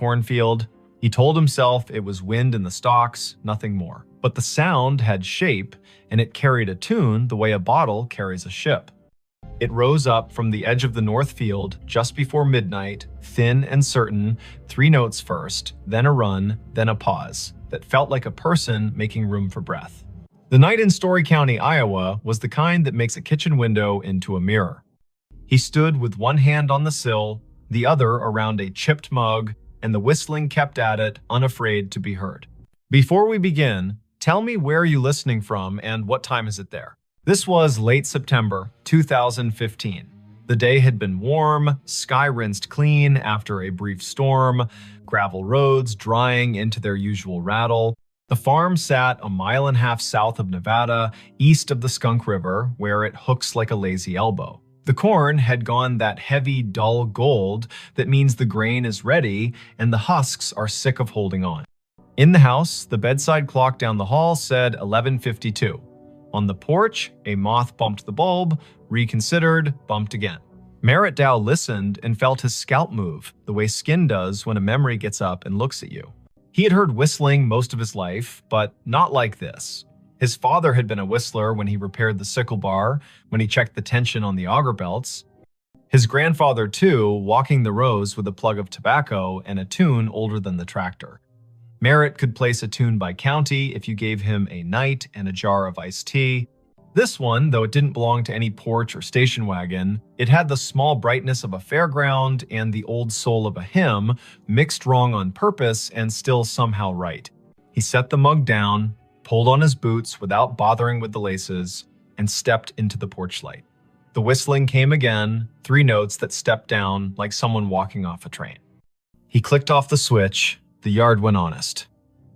cornfield. He told himself it was wind in the stalks, nothing more. But the sound had shape, and it carried a tune the way a bottle carries a ship. It rose up from the edge of the north field just before midnight, thin and certain, 3 notes first, then a run, then a pause, that felt like a person making room for breath. The night in Story County, Iowa, was the kind that makes a kitchen window into a mirror. He stood with one hand on the sill, the other around a chipped mug, and the whistling kept at it, unafraid to be heard. Before we begin, tell me where you're listening from and what time is it there? This was late September 2015. The day had been warm, sky rinsed clean after a brief storm, gravel roads drying into their usual rattle. The farm sat a mile and a half south of Nevada, east of the Skunk River, where it hooks like a lazy elbow. The corn had gone that heavy, dull gold that means the grain is ready and the husks are sick of holding on. In the house, the bedside clock down the hall said 11:52. On the porch, a moth bumped the bulb, reconsidered, bumped again. Merritt Dow listened and felt his scalp move, the way skin does when a memory gets up and looks at you. He had heard whistling most of his life, but not like this. His father had been a whistler when he repaired the sickle bar, when he checked the tension on the auger belts. His grandfather, too, walking the rows with a plug of tobacco and a tune older than the tractor. Merritt could place a tune by county if you gave him a night and a jar of iced tea. This one, though it didn't belong to any porch or station wagon, it had the small brightness of a fairground and the old soul of a hymn, mixed wrong on purpose and still somehow right. He set the mug down, pulled on his boots without bothering with the laces, and stepped into the porch light. The whistling came again, 3 notes that stepped down like someone walking off a train. He clicked off the switch. The yard went honest.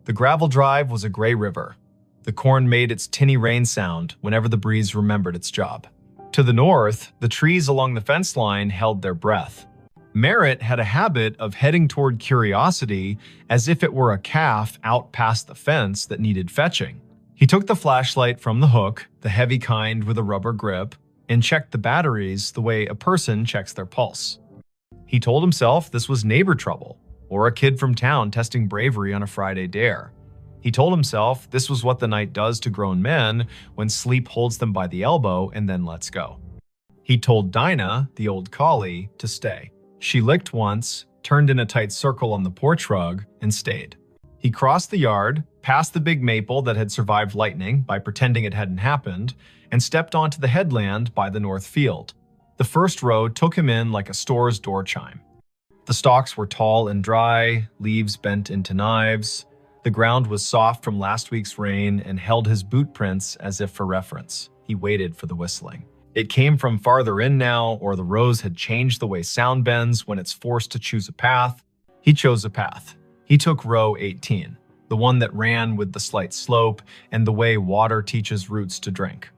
The gravel drive was a gray river. The corn made its tinny rain sound whenever the breeze remembered its job. To the north, the trees along the fence line held their breath. Merritt had a habit of heading toward curiosity as if it were a calf out past the fence that needed fetching. He took the flashlight from the hook, the heavy kind with a rubber grip, and checked the batteries the way a person checks their pulse. He told himself this was neighbor trouble, or a kid from town testing bravery on a Friday dare. He told himself this was what the night does to grown men when sleep holds them by the elbow and then lets go. He told Dinah, the old collie, to stay. She licked once, turned in a tight circle on the porch rug, and stayed. He crossed the yard, past the big maple that had survived lightning by pretending it hadn't happened, and stepped onto the headland by the north field. The first row took him in like a store's door chime. The stalks were tall and dry, leaves bent into knives. The ground was soft from last week's rain and held his boot prints as if for reference. He waited for the whistling. It came from farther in now, or the rows had changed the way sound bends when it's forced to choose a path. He chose a path. He took row 18, the one that ran with the slight slope and the way water teaches roots to drink.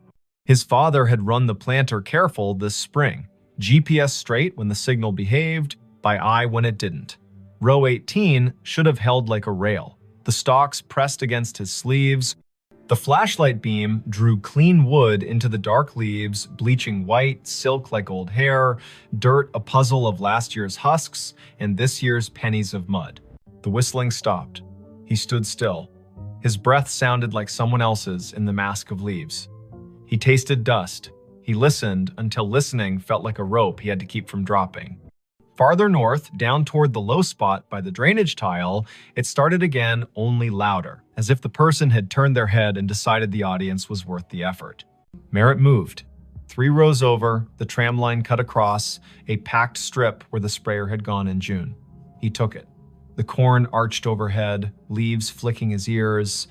His father had run the planter careful this spring, GPS straight when the signal behaved, by eye when it didn't. Row 18 should have held like a rail. The stalks pressed against his sleeves. The flashlight beam drew clean wood into the dark leaves, bleaching white, silk like old hair, dirt a puzzle of last year's husks, and this year's pennies of mud. The whistling stopped. He stood still. His breath sounded like someone else's in the mask of leaves. He tasted dust. He listened until listening felt like a rope he had to keep from dropping. Farther north, down toward the low spot by the drainage tile, it started again, only louder, as if the person had turned their head and decided the audience was worth the effort. Merritt moved. 3 rows over, the tram line cut across, a packed strip where the sprayer had gone in June. He took it. The corn arched overhead, leaves flicking his ears.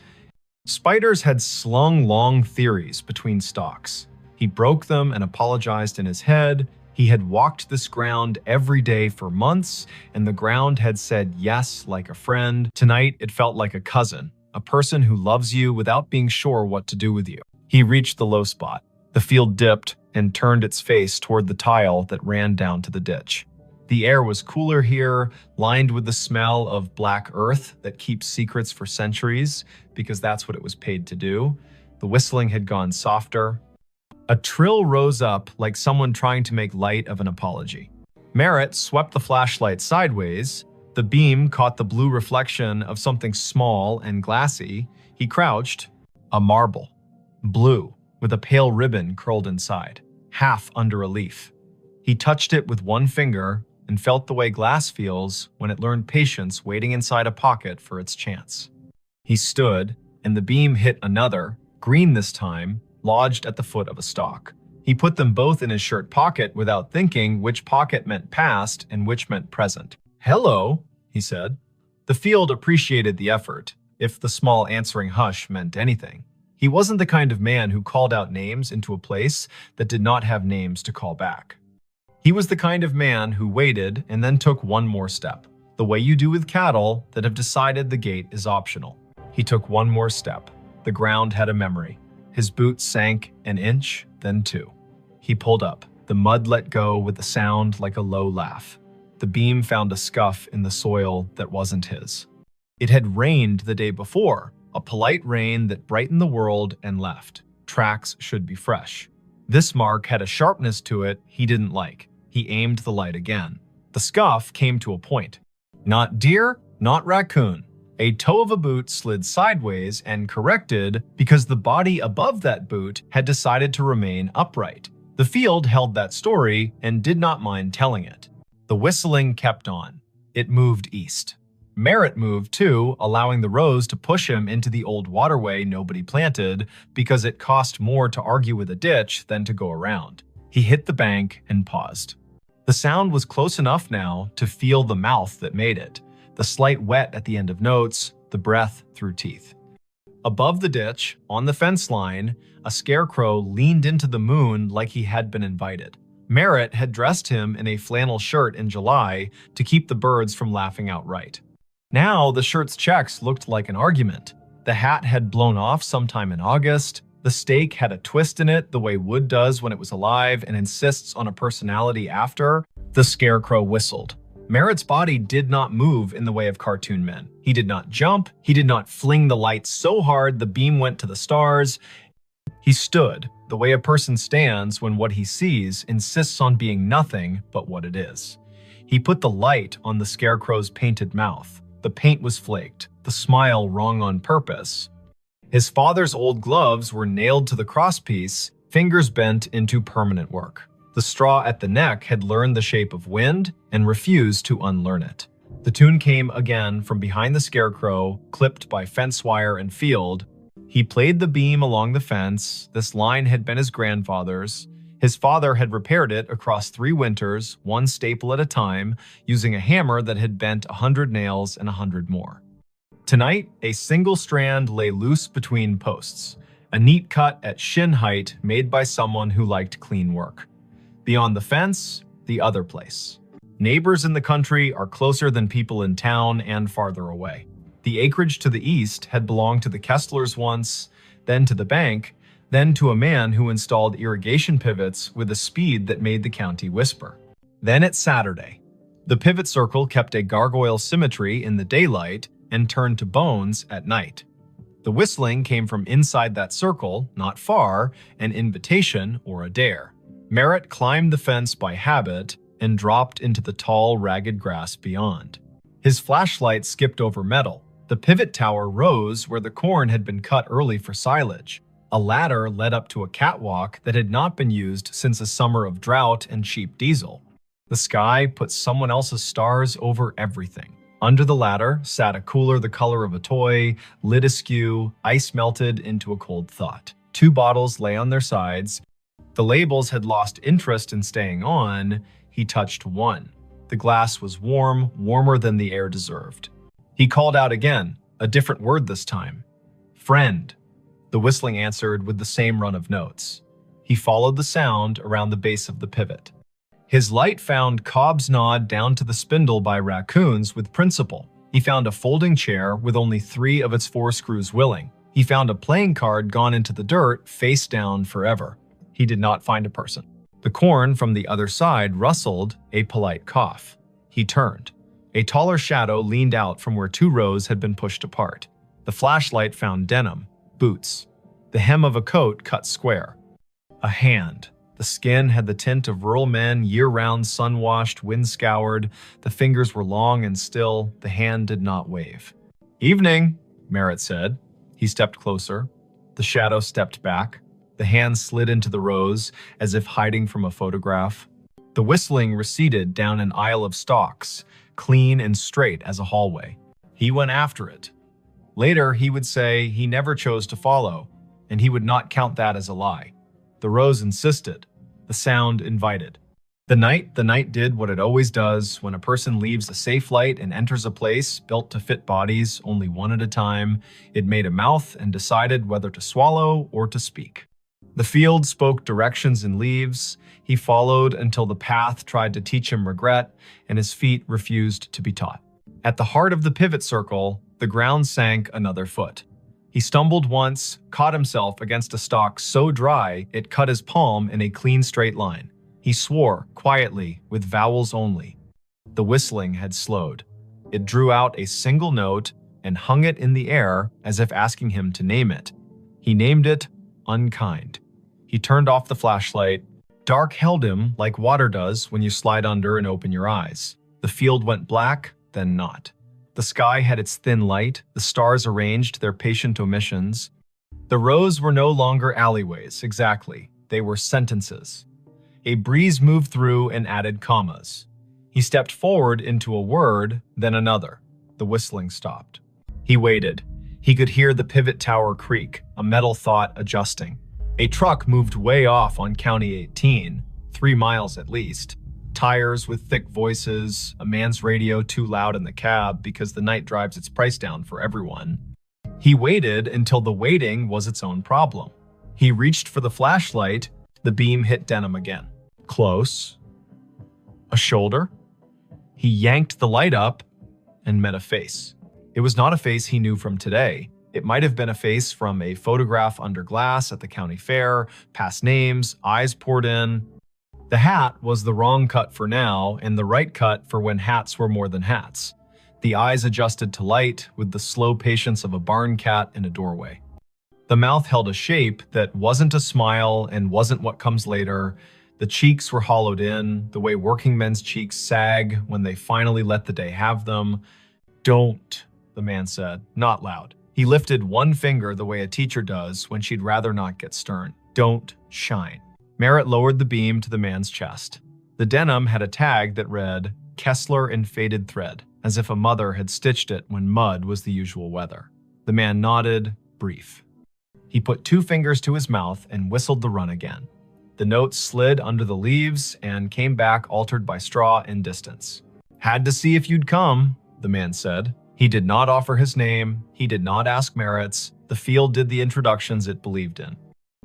Spiders had slung long theories between stalks. He broke them and apologized in his head. He had walked this ground every day for months, and the ground had said yes like a friend. Tonight, it felt like a cousin, a person who loves you without being sure what to do with you. He reached the low spot. The field dipped and turned its face toward the tile that ran down to the ditch. The air was cooler here, lined with the smell of black earth that keeps secrets for centuries, because that's what it was paid to do. The whistling had gone softer. A trill rose up like someone trying to make light of an apology. Merritt swept the flashlight sideways. The beam caught the blue reflection of something small and glassy. He crouched. A marble. Blue, with a pale ribbon curled inside, half under a leaf. He touched it with one finger and felt the way glass feels when it learned patience waiting inside a pocket for its chance. He stood, and the beam hit another, green this time, lodged at the foot of a stalk. He put them both in his shirt pocket without thinking which pocket meant past and which meant present. "Hello," he said. The field appreciated the effort, if the small answering hush meant anything. He wasn't the kind of man who called out names into a place that did not have names to call back. He was the kind of man who waited and then took one more step, the way you do with cattle that have decided the gate is optional. He took one more step. The ground had a memory. His boots sank an inch, then two. He pulled up. The mud let go with a sound like a low laugh. The beam found a scuff in the soil that wasn't his. It had rained the day before, a polite rain that brightened the world and left. Tracks should be fresh. This mark had a sharpness to it he didn't like. He aimed the light again. The scuff came to a point. Not deer, not raccoon. A toe of a boot slid sideways and corrected because the body above that boot had decided to remain upright. The field held that story and did not mind telling it. The whistling kept on. It moved east. Merritt moved too, allowing the rows to push him into the old waterway nobody planted because it cost more to argue with a ditch than to go around. He hit the bank and paused. The sound was close enough now to feel the mouth that made it, the slight wet at the end of notes, the breath through teeth. Above the ditch, on the fence line, a scarecrow leaned into the moon like he had been invited. Merritt had dressed him in a flannel shirt in July to keep the birds from laughing outright. Now the shirt's checks looked like an argument. The hat had blown off sometime in August. The steak had a twist in it the way wood does when it was alive and insists on a personality after. The scarecrow whistled. Merritt's body did not move in the way of cartoon men. He did not jump. He did not fling the light so hard the beam went to the stars. He stood, the way a person stands when what he sees insists on being nothing but what it is. He put the light on the scarecrow's painted mouth. The paint was flaked, the smile wrong on purpose. His father's old gloves were nailed to the crosspiece, fingers bent into permanent work. The straw at the neck had learned the shape of wind and refused to unlearn it. The tune came again from behind the scarecrow, clipped by fence wire and field. He played the beam along the fence. This line had been his grandfather's. His father had repaired it across 3 winters, one staple at a time, using a hammer that had bent 100 nails and 100 more. Tonight, a single strand lay loose between posts, a neat cut at shin height made by someone who liked clean work. Beyond the fence, the other place. Neighbors in the country are closer than people in town and farther away. The acreage to the east had belonged to the Kesslers once, then to the bank, then to a man who installed irrigation pivots with a speed that made the county whisper. Then it's Saturday. The pivot circle kept a gargoyle symmetry in the daylight and turned to bones at night. The whistling came from inside that circle, not far, an invitation or a dare. Merritt climbed the fence by habit and dropped into the tall, ragged grass beyond. His flashlight skipped over metal. The pivot tower rose where the corn had been cut early for silage. A ladder led up to a catwalk that had not been used since a summer of drought and cheap diesel. The sky put someone else's stars over everything. Under the ladder sat a cooler the color of a toy, lid askew, ice melted into a cold thought. 2 bottles lay on their sides. The labels had lost interest in staying on. He touched one. The glass was warm, warmer than the air deserved. He called out again, a different word this time. "Friend." The whistling answered with the same run of notes. He followed the sound around the base of the pivot. His light found Cobb's nod down to the spindle by raccoons with principle. He found a folding chair with only 3 of its 4 screws willing. He found a playing card gone into the dirt, face down forever. He did not find a person. The corn from the other side rustled, a polite cough. He turned. A taller shadow leaned out from where 2 rows had been pushed apart. The flashlight found denim, boots, the hem of a coat cut square. A hand. The skin had the tint of rural men, year-round, sun-washed, wind-scoured. The fingers were long and still. The hand did not wave. "Evening," Merritt said. He stepped closer. The shadow stepped back. The hand slid into the rows, as if hiding from a photograph. The whistling receded down an aisle of stalks, clean and straight as a hallway. He went after it. Later, he would say he never chose to follow, and he would not count that as a lie. The rows insisted. The sound invited. The night did what it always does when a person leaves a safe light and enters a place built to fit bodies only one at a time. It made a mouth and decided whether to swallow or to speak. The field spoke directions in leaves. He followed until the path tried to teach him regret, and his feet refused to be taught. At the heart of the pivot circle, the ground sank another foot. He stumbled once, caught himself against a stalk so dry it cut his palm in a clean straight line. He swore, quietly, with vowels only. The whistling had slowed. It drew out a single note and hung it in the air as if asking him to name it. He named it Unkind. He turned off the flashlight. Dark held him like water does when you slide under and open your eyes. The field went black, then not. The sky had its thin light, the stars arranged their patient omissions. The rows were no longer alleyways, exactly. They were sentences. A breeze moved through and added commas. He stepped forward into a word, then another. The whistling stopped. He waited. He could hear the pivot tower creak, a metal thought adjusting. A truck moved way off on County 18, 3 miles at least. Tires with thick voices, a man's radio too loud in the cab because the night drives its price down for everyone. He waited until the waiting was its own problem. He reached for the flashlight. The beam hit denim again. Close. A shoulder. He yanked the light up and met a face. It was not a face he knew from today. It might have been a face from a photograph under glass at the county fair, past names, eyes poured in. The hat was the wrong cut for now and the right cut for when hats were more than hats. The eyes adjusted to light with the slow patience of a barn cat in a doorway. The mouth held a shape that wasn't a smile and wasn't what comes later. The cheeks were hollowed in, the way working men's cheeks sag when they finally let the day have them. "Don't," the man said, not loud. He lifted one finger the way a teacher does when she'd rather not get stern. "Don't shine." Merritt lowered the beam to the man's chest. The denim had a tag that read, "Kessler in faded thread," as if a mother had stitched it when mud was the usual weather. The man nodded, brief. He put 2 fingers to his mouth and whistled the run again. The note slid under the leaves and came back altered by straw and distance. "Had to see if you'd come," the man said. He did not offer his name. He did not ask Merritt's. The field did the introductions it believed in.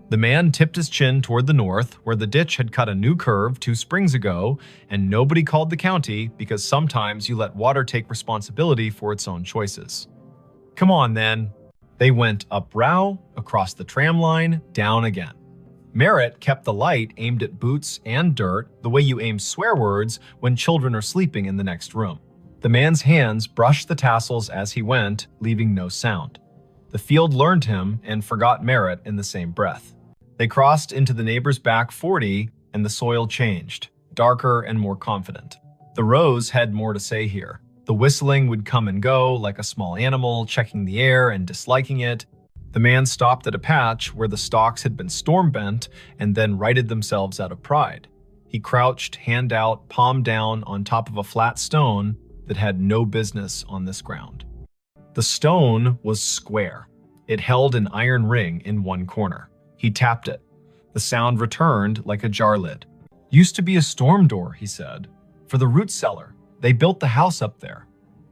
The man tipped his chin toward the north, where the ditch had cut a new curve 2 springs ago, and nobody called the county because sometimes you let water take responsibility for its own choices. "Come on, then." They went up Row, across the tram line, down again. Merritt kept the light aimed at boots and dirt, the way you aim swear words when children are sleeping in the next room. The man's hands brushed the tassels as he went, leaving no sound. The field learned him and forgot Merritt in the same breath. They crossed into the neighbor's back 40, and the soil changed, darker and more confident. The rows had more to say here. The whistling would come and go like a small animal, checking the air and disliking it. The man stopped at a patch where the stalks had been storm-bent and then righted themselves out of pride. He crouched, hand out, palm down on top of a flat stone that had no business on this ground. The stone was square. It held an iron ring in one corner. He tapped it. The sound returned like a jar lid. "Used to be a storm door," he said. "For the root cellar. They built the house up there."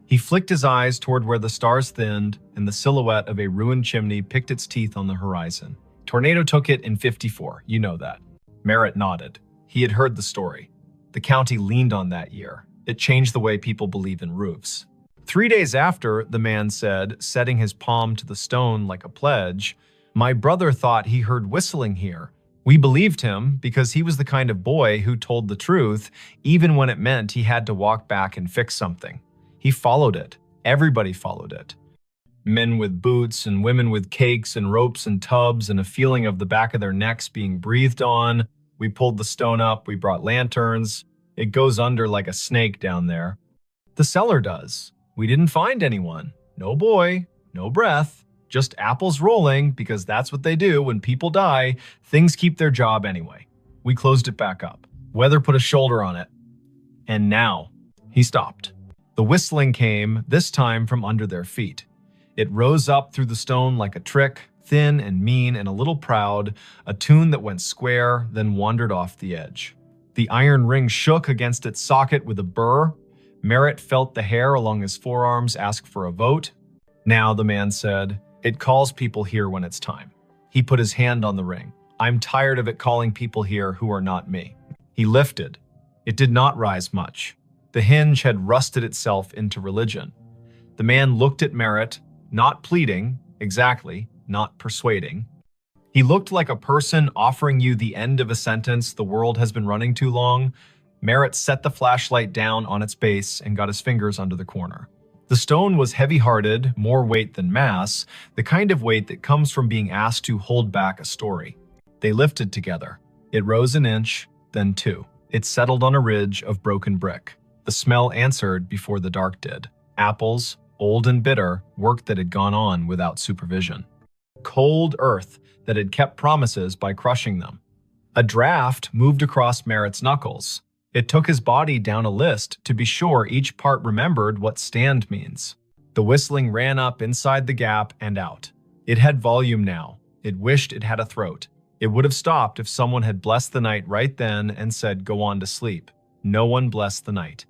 He flicked his eyes toward where the stars thinned and the silhouette of a ruined chimney picked its teeth on the horizon. "Tornado took it in '54, you know that." Merritt nodded. He had heard the story. The county leaned on that year. It changed the way people believe in roofs. 3 days after, the man said, setting his palm to the stone like a pledge, "My brother thought he heard whistling here. We believed him because he was the kind of boy who told the truth, even when it meant he had to walk back and fix something. He followed it. Everybody followed it. Men with boots and women with cakes and ropes and tubs and a feeling of the back of their necks being breathed on. We pulled the stone up, we brought lanterns. It goes under like a snake down there. The cellar does. We didn't find anyone. No boy, no breath, just apples rolling because that's what they do when people die. Things keep their job anyway. We closed it back up. Weather put a shoulder on it. And now, he stopped. The whistling came, this time from under their feet. It rose up through the stone like a trick, thin and mean and a little proud, a tune that went square, then wandered off the edge. The iron ring shook against its socket with a burr. Merritt felt the hair along his forearms ask for a vote. Now, the man said, it calls people here when it's time. He put his hand on the ring. I'm tired of it calling people here who are not me. He lifted. It did not rise much. The hinge had rusted itself into religion. The man looked at Merritt, not pleading, exactly, not persuading. He looked like a person offering you the end of a sentence the world has been running too long. Merritt set the flashlight down on its base and got his fingers under the corner. The stone was heavy-hearted, more weight than mass, the kind of weight that comes from being asked to hold back a story. They lifted together. It rose an inch, then two. It settled on a ridge of broken brick. The smell answered before the dark did. Apples, old and bitter, work that had gone on without supervision. Cold earth that had kept promises by crushing them. A draft moved across Merritt's knuckles. It took his body down a list to be sure each part remembered what stand means. The whistling ran up inside the gap and out. It had volume now. It wished it had a throat. It would have stopped if someone had blessed the night right then and said, go on to sleep. No one blessed the night.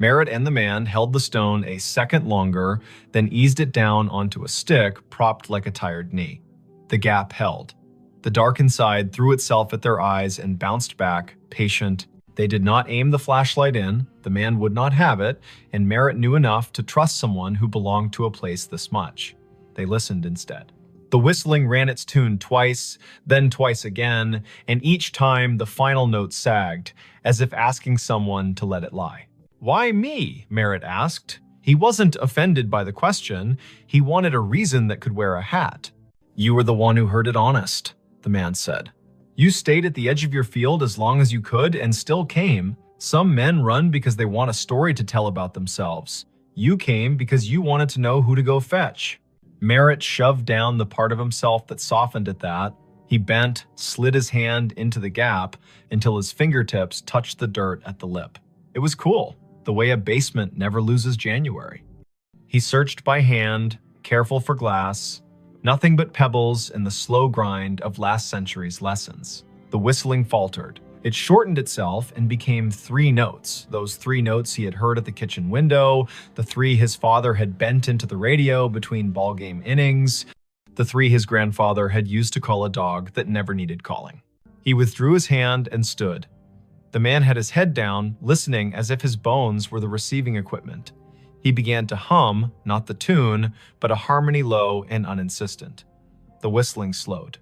Merritt and the man held the stone a second longer, then eased it down onto a stick propped like a tired knee. The gap held. The dark inside threw itself at their eyes and bounced back, patient. They did not aim the flashlight in, the man would not have it, and Merritt knew enough to trust someone who belonged to a place this much. They listened instead. The whistling ran its tune twice, then twice again, and each time the final note sagged, as if asking someone to let it lie. Why me? Merritt asked. He wasn't offended by the question. He wanted a reason that could wear a hat. You were the one who heard it honest, the man said. You stayed at the edge of your field as long as you could and still came. Some men run because they want a story to tell about themselves. You came because you wanted to know who to go fetch. Merritt shoved down the part of himself that softened at that. He bent, slid his hand into the gap until his fingertips touched the dirt at the lip. It was cool, the way a basement never loses January. He searched by hand, careful for glass, nothing but pebbles and the slow grind of last century's lessons. The whistling faltered. It shortened itself and became 3 notes, those 3 notes he had heard at the kitchen window, the 3 his father had bent into the radio between ballgame innings, the 3 his grandfather had used to call a dog that never needed calling. He withdrew his hand and stood. The man had his head down, listening as if his bones were the receiving equipment. He began to hum, not the tune, but a harmony low and uninsistent. The whistling slowed.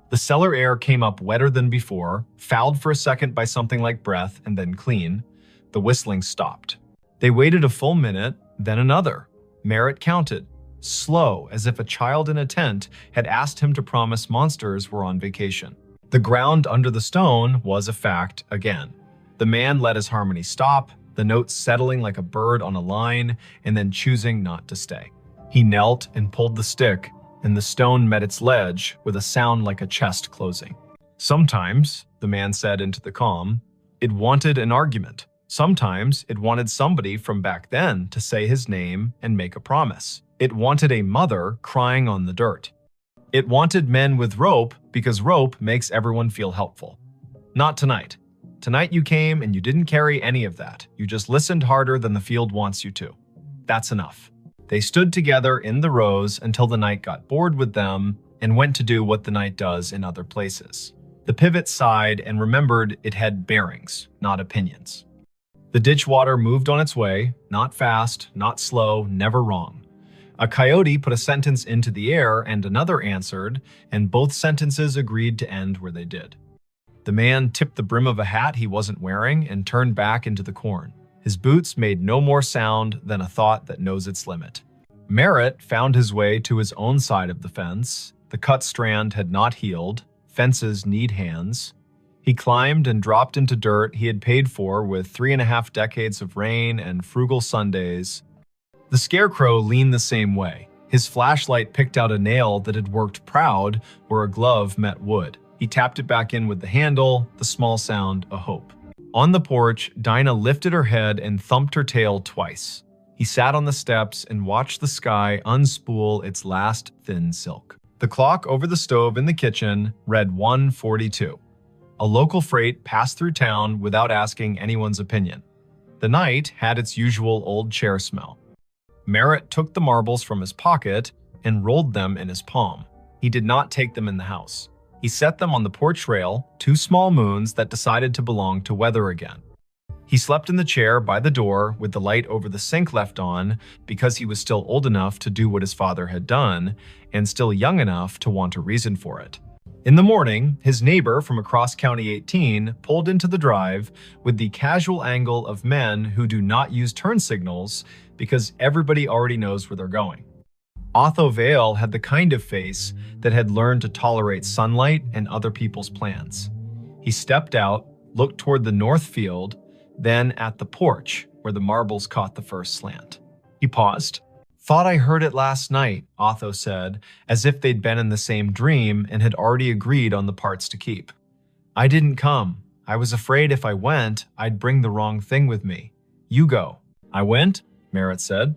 The cellar air came up wetter than before, fouled for a second by something like breath, and then clean. The whistling stopped. They waited a full minute, then another. Merritt counted, slow, as if a child in a tent had asked him to promise monsters were on vacation. The ground under the stone was a fact again. The man let his harmony stop, the notes settling like a bird on a line, and then choosing not to stay. He knelt and pulled the stick, and the stone met its ledge with a sound like a chest closing. Sometimes, the man said into the calm, it wanted an argument. Sometimes it wanted somebody from back then to say his name and make a promise. It wanted a mother crying on the dirt. It wanted men with rope because rope makes everyone feel helpful. Not tonight. Tonight you came and you didn't carry any of that. You just listened harder than the field wants you to. That's enough. They stood together in the rows until the night got bored with them and went to do what the night does in other places. The pivot sighed and remembered it had bearings, not opinions. The ditch water moved on its way, not fast, not slow, never wrong. A coyote put a sentence into the air and another answered, and both sentences agreed to end where they did. The man tipped the brim of a hat he wasn't wearing and turned back into the corn. His boots made no more sound than a thought that knows its limit. Merritt found his way to his own side of the fence. The cut strand had not healed. Fences need hands. He climbed and dropped into dirt he had paid for with 3.5 decades of rain and frugal Sundays. The scarecrow leaned the same way. His flashlight picked out a nail that had worked proud where a glove met wood. He tapped it back in with the handle, the small sound a hope. On the porch, Dinah lifted her head and thumped her tail twice. He sat on the steps and watched the sky unspool its last thin silk. The clock over the stove in the kitchen read 1:42. A local freight passed through town without asking anyone's opinion. The night had its usual old chair smell. Merritt took the marbles from his pocket and rolled them in his palm. He did not take them in the house. He set them on the porch rail, 2 small moons that decided to belong to weather again. He slept in the chair by the door with the light over the sink left on because he was still old enough to do what his father had done and still young enough to want a reason for it. In the morning, his neighbor from across County 18 pulled into the drive with the casual angle of men who do not use turn signals because everybody already knows where they're going. Otho Vale had the kind of face that had learned to tolerate sunlight and other people's plans. He stepped out, looked toward the north field, then at the porch where the marbles caught the first slant. He paused. "Thought I heard it last night," Otho said, as if they'd been in the same dream and had already agreed on the parts to keep. "I didn't come. I was afraid if I went, I'd bring the wrong thing with me. You go." "I went," Merritt said.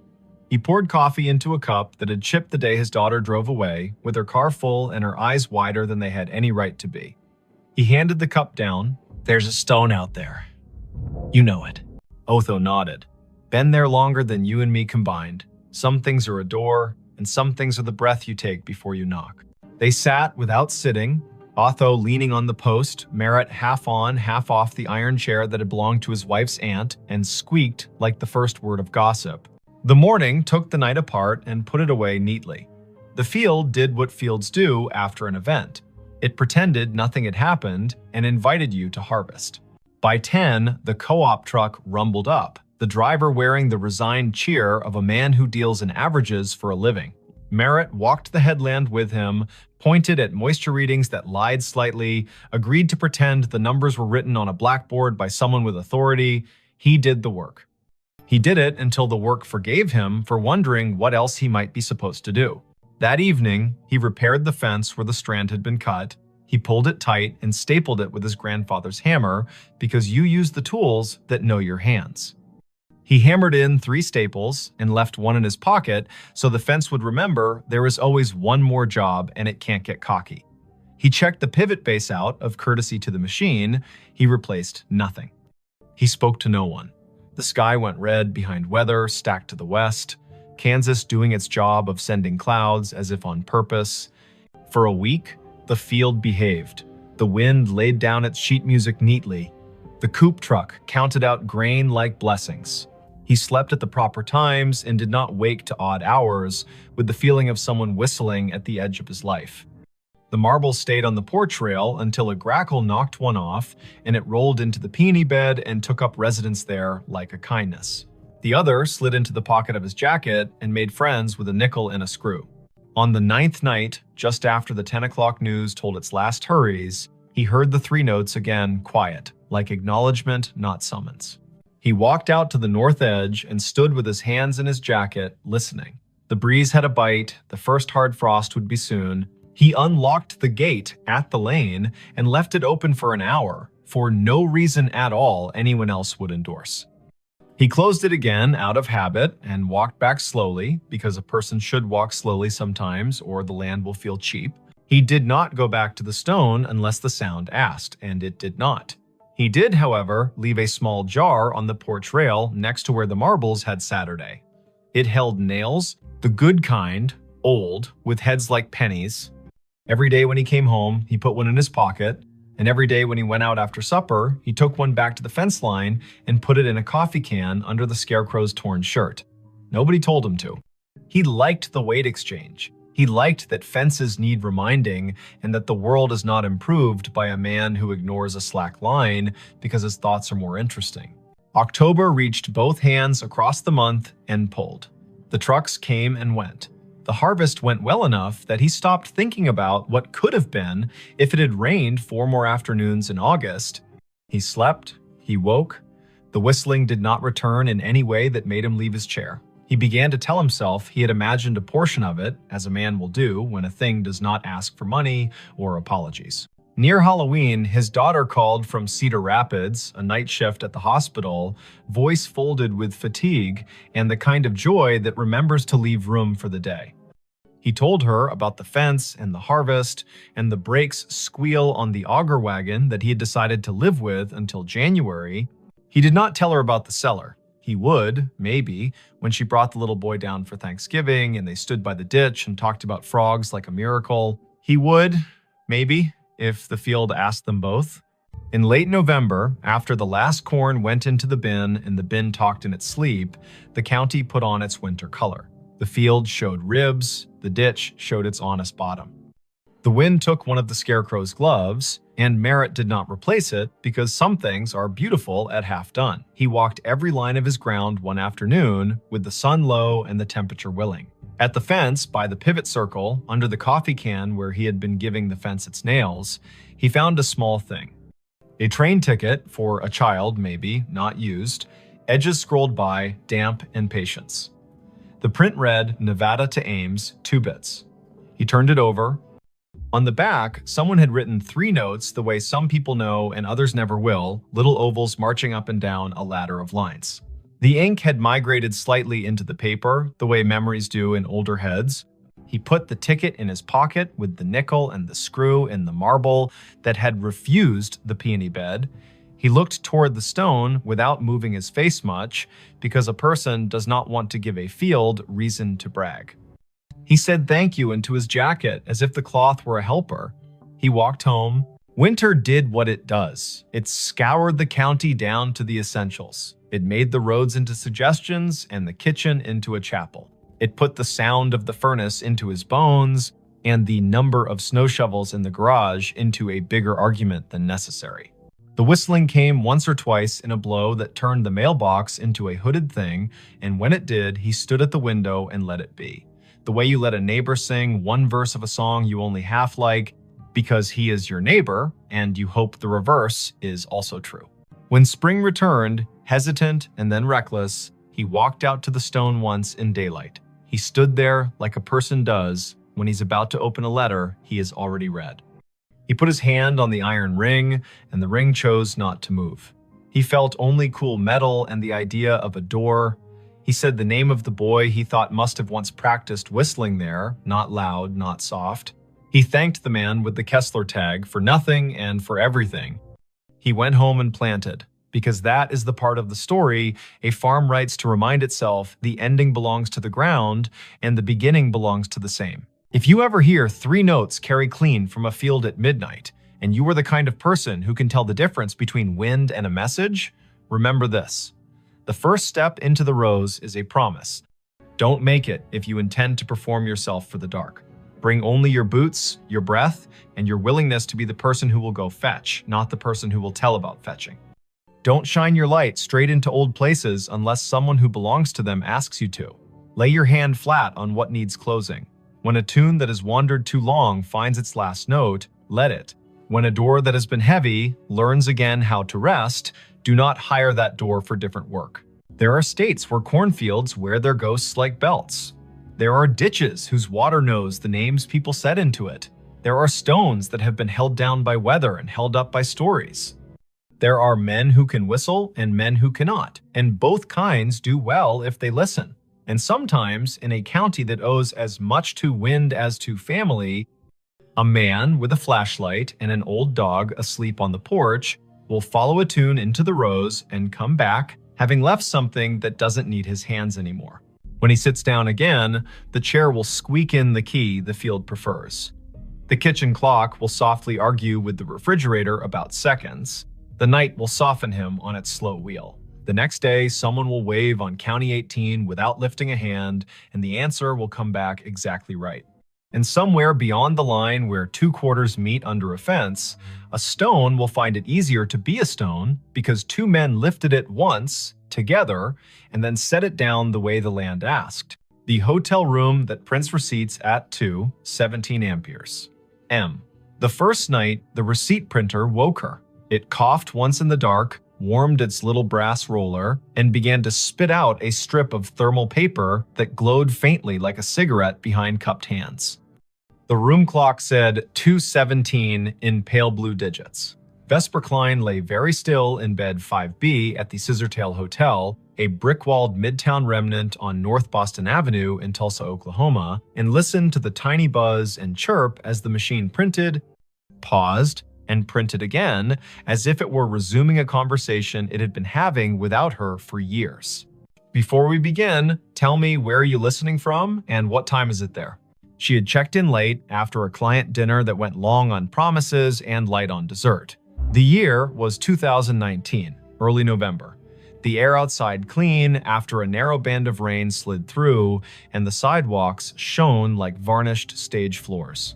He poured coffee into a cup that had chipped the day his daughter drove away, with her car full and her eyes wider than they had any right to be. He handed the cup down. "There's a stone out there. You know it." Otho nodded. "Been there longer than you and me combined. Some things are a door, and some things are the breath you take before you knock." They sat without sitting, Otho leaning on the post, Merritt half on, half off the iron chair that had belonged to his wife's aunt, and squeaked like the first word of gossip. The morning took the night apart and put it away neatly. The field did what fields do after an event. It pretended nothing had happened and invited you to harvest. By 10, the co-op truck rumbled up, the driver wearing the resigned cheer of a man who deals in averages for a living. Merritt walked the headland with him, pointed at moisture readings that lied slightly, agreed to pretend the numbers were written on a blackboard by someone with authority. He did the work. He did it until the work forgave him for wondering what else he might be supposed to do. That evening, he repaired the fence where the strand had been cut. He pulled it tight and stapled it with his grandfather's hammer because you use the tools that know your hands. He hammered in 3 staples and left one in his pocket so the fence would remember there is always one more job and it can't get cocky. He checked the pivot base out of courtesy to the machine. He replaced nothing. He spoke to no one. The sky went red behind weather stacked to the west, Kansas doing its job of sending clouds as if on purpose. For a week, the field behaved. The wind laid down its sheet music neatly. The coop truck counted out grain like blessings. He slept at the proper times and did not wake to odd hours with the feeling of someone whistling at the edge of his life. The marbles stayed on the porch rail until a grackle knocked one off and it rolled into the peony bed and took up residence there like a kindness. The other slid into the pocket of his jacket and made friends with a nickel and a screw. On the 9th night, just after the 10 o'clock news told its last hurries, he heard the 3 notes again quiet, like acknowledgement, not summons. He walked out to the north edge and stood with his hands in his jacket, listening. The breeze had a bite, the first hard frost would be soon. He unlocked the gate at the lane and left it open for an hour, for no reason at all anyone else would endorse. He closed it again out of habit and walked back slowly, because a person should walk slowly sometimes or the land will feel cheap. He did not go back to the stone unless the sound asked, and it did not. He did, however, leave a small jar on the porch rail next to where the marbles had Saturday. It held nails, the good kind, old, with heads like pennies. Every day when he came home, he put one in his pocket, and every day when he went out after supper, he took one back to the fence line and put it in a coffee can under the scarecrow's torn shirt. Nobody told him to. He liked the weight exchange. He liked that fences need reminding and that the world is not improved by a man who ignores a slack line because his thoughts are more interesting. October reached both hands across the month and pulled. The trucks came and went. The harvest went well enough that he stopped thinking about what could have been if it had rained 4 more afternoons in August. He slept, he woke. The whistling did not return in any way that made him leave his chair. He began to tell himself he had imagined a portion of it, as a man will do when a thing does not ask for money or apologies. Near Halloween, his daughter called from Cedar Rapids, a night shift at the hospital, voice folded with fatigue and the kind of joy that remembers to leave room for the day. He told her about the fence and the harvest and the brakes squeal on the auger wagon that he had decided to live with until January. He did not tell her about the cellar. He would, maybe, when she brought the little boy down for Thanksgiving and they stood by the ditch and talked about frogs like a miracle. He would, maybe, if the field asked them both. In late November, after the last corn went into the bin and the bin talked in its sleep, the county put on its winter color. The field showed ribs, the ditch showed its honest bottom. The wind took one of the scarecrow's gloves, and Merritt did not replace it because some things are beautiful at half done. He walked every line of his ground one afternoon with the sun low and the temperature willing. At the fence, by the pivot circle, under the coffee can where he had been giving the fence its nails, he found a small thing. A train ticket for a child, maybe, not used, edges scrolled by, damp and patience. The print read, Nevada to Ames, 2 bits. He turned it over. On the back, someone had written 3 notes the way some people know and others never will, little ovals marching up and down a ladder of lines. The ink had migrated slightly into the paper, the way memories do in older heads. He put the ticket in his pocket with the nickel and the screw and the marble that had refused the peony bed. He looked toward the stone without moving his face much, because a person does not want to give a field reason to brag. He said thank you into his jacket as if the cloth were a helper. He walked home. Winter did what it does. It scoured the county down to the essentials. It made the roads into suggestions and the kitchen into a chapel. It put the sound of the furnace into his bones and the number of snow shovels in the garage into a bigger argument than necessary. The whistling came once or twice in a blow that turned the mailbox into a hooded thing, and when it did, he stood at the window and let it be. The way you let a neighbor sing one verse of a song you only half like because he is your neighbor, and you hope the reverse is also true. When spring returned, hesitant and then reckless, he walked out to the stone once in daylight. He stood there like a person does when he's about to open a letter he has already read. He put his hand on the iron ring, and the ring chose not to move. He felt only cool metal and the idea of a door. He said the name of the boy he thought must have once practiced whistling there, not loud, not soft. He thanked the man with the Kessler tag for nothing and for everything. He went home and planted, because that is the part of the story a farm writes to remind itself the ending belongs to the ground and the beginning belongs to the same. If you ever hear 3 notes carry clean from a field at midnight, and you are the kind of person who can tell the difference between wind and a message, remember this. The first step into the rose is a promise. Don't make it if you intend to perform yourself for the dark. Bring only your boots, your breath, and your willingness to be the person who will go fetch, not the person who will tell about fetching. Don't shine your light straight into old places unless someone who belongs to them asks you to. Lay your hand flat on what needs closing. When a tune that has wandered too long finds its last note, let it. When a door that has been heavy learns again how to rest, do not hire that door for different work. There are states where cornfields wear their ghosts like belts. There are ditches whose water knows the names people set into it. There are stones that have been held down by weather and held up by stories. There are men who can whistle and men who cannot, and both kinds do well if they listen. And sometimes, in a county that owes as much to wind as to family, a man with a flashlight and an old dog asleep on the porch will follow a tune into the rose and come back, having left something that doesn't need his hands anymore. When he sits down again, the chair will squeak in the key the field prefers. The kitchen clock will softly argue with the refrigerator about seconds. The night will soften him on its slow wheel. The next day, someone will wave on County 18 without lifting a hand, and the answer will come back exactly right. And somewhere beyond the line where 2 quarters meet under a fence, a stone will find it easier to be a stone because 2 men lifted it once, together, and then set it down the way the land asked. The hotel room that prints receipts at 17 amperes. M. The first night, the receipt printer woke her. It coughed once in the dark, warmed its little brass roller, and began to spit out a strip of thermal paper that glowed faintly like a cigarette behind cupped hands. The room clock said 2:17 in pale blue digits. Vesper Klein lay very still in bed 5B at the Scissortail Hotel, a brick-walled midtown remnant on North Boston Avenue in Tulsa, Oklahoma, and listened to the tiny buzz and chirp as the machine printed, paused, and printed again, as if it were resuming a conversation it had been having without her for years. Before we begin, tell me where are you listening from and what time is it there? She had checked in late after a client dinner that went long on promises and light on dessert. The year was 2019, early November. The air outside clean after a narrow band of rain slid through, and the sidewalks shone like varnished stage floors.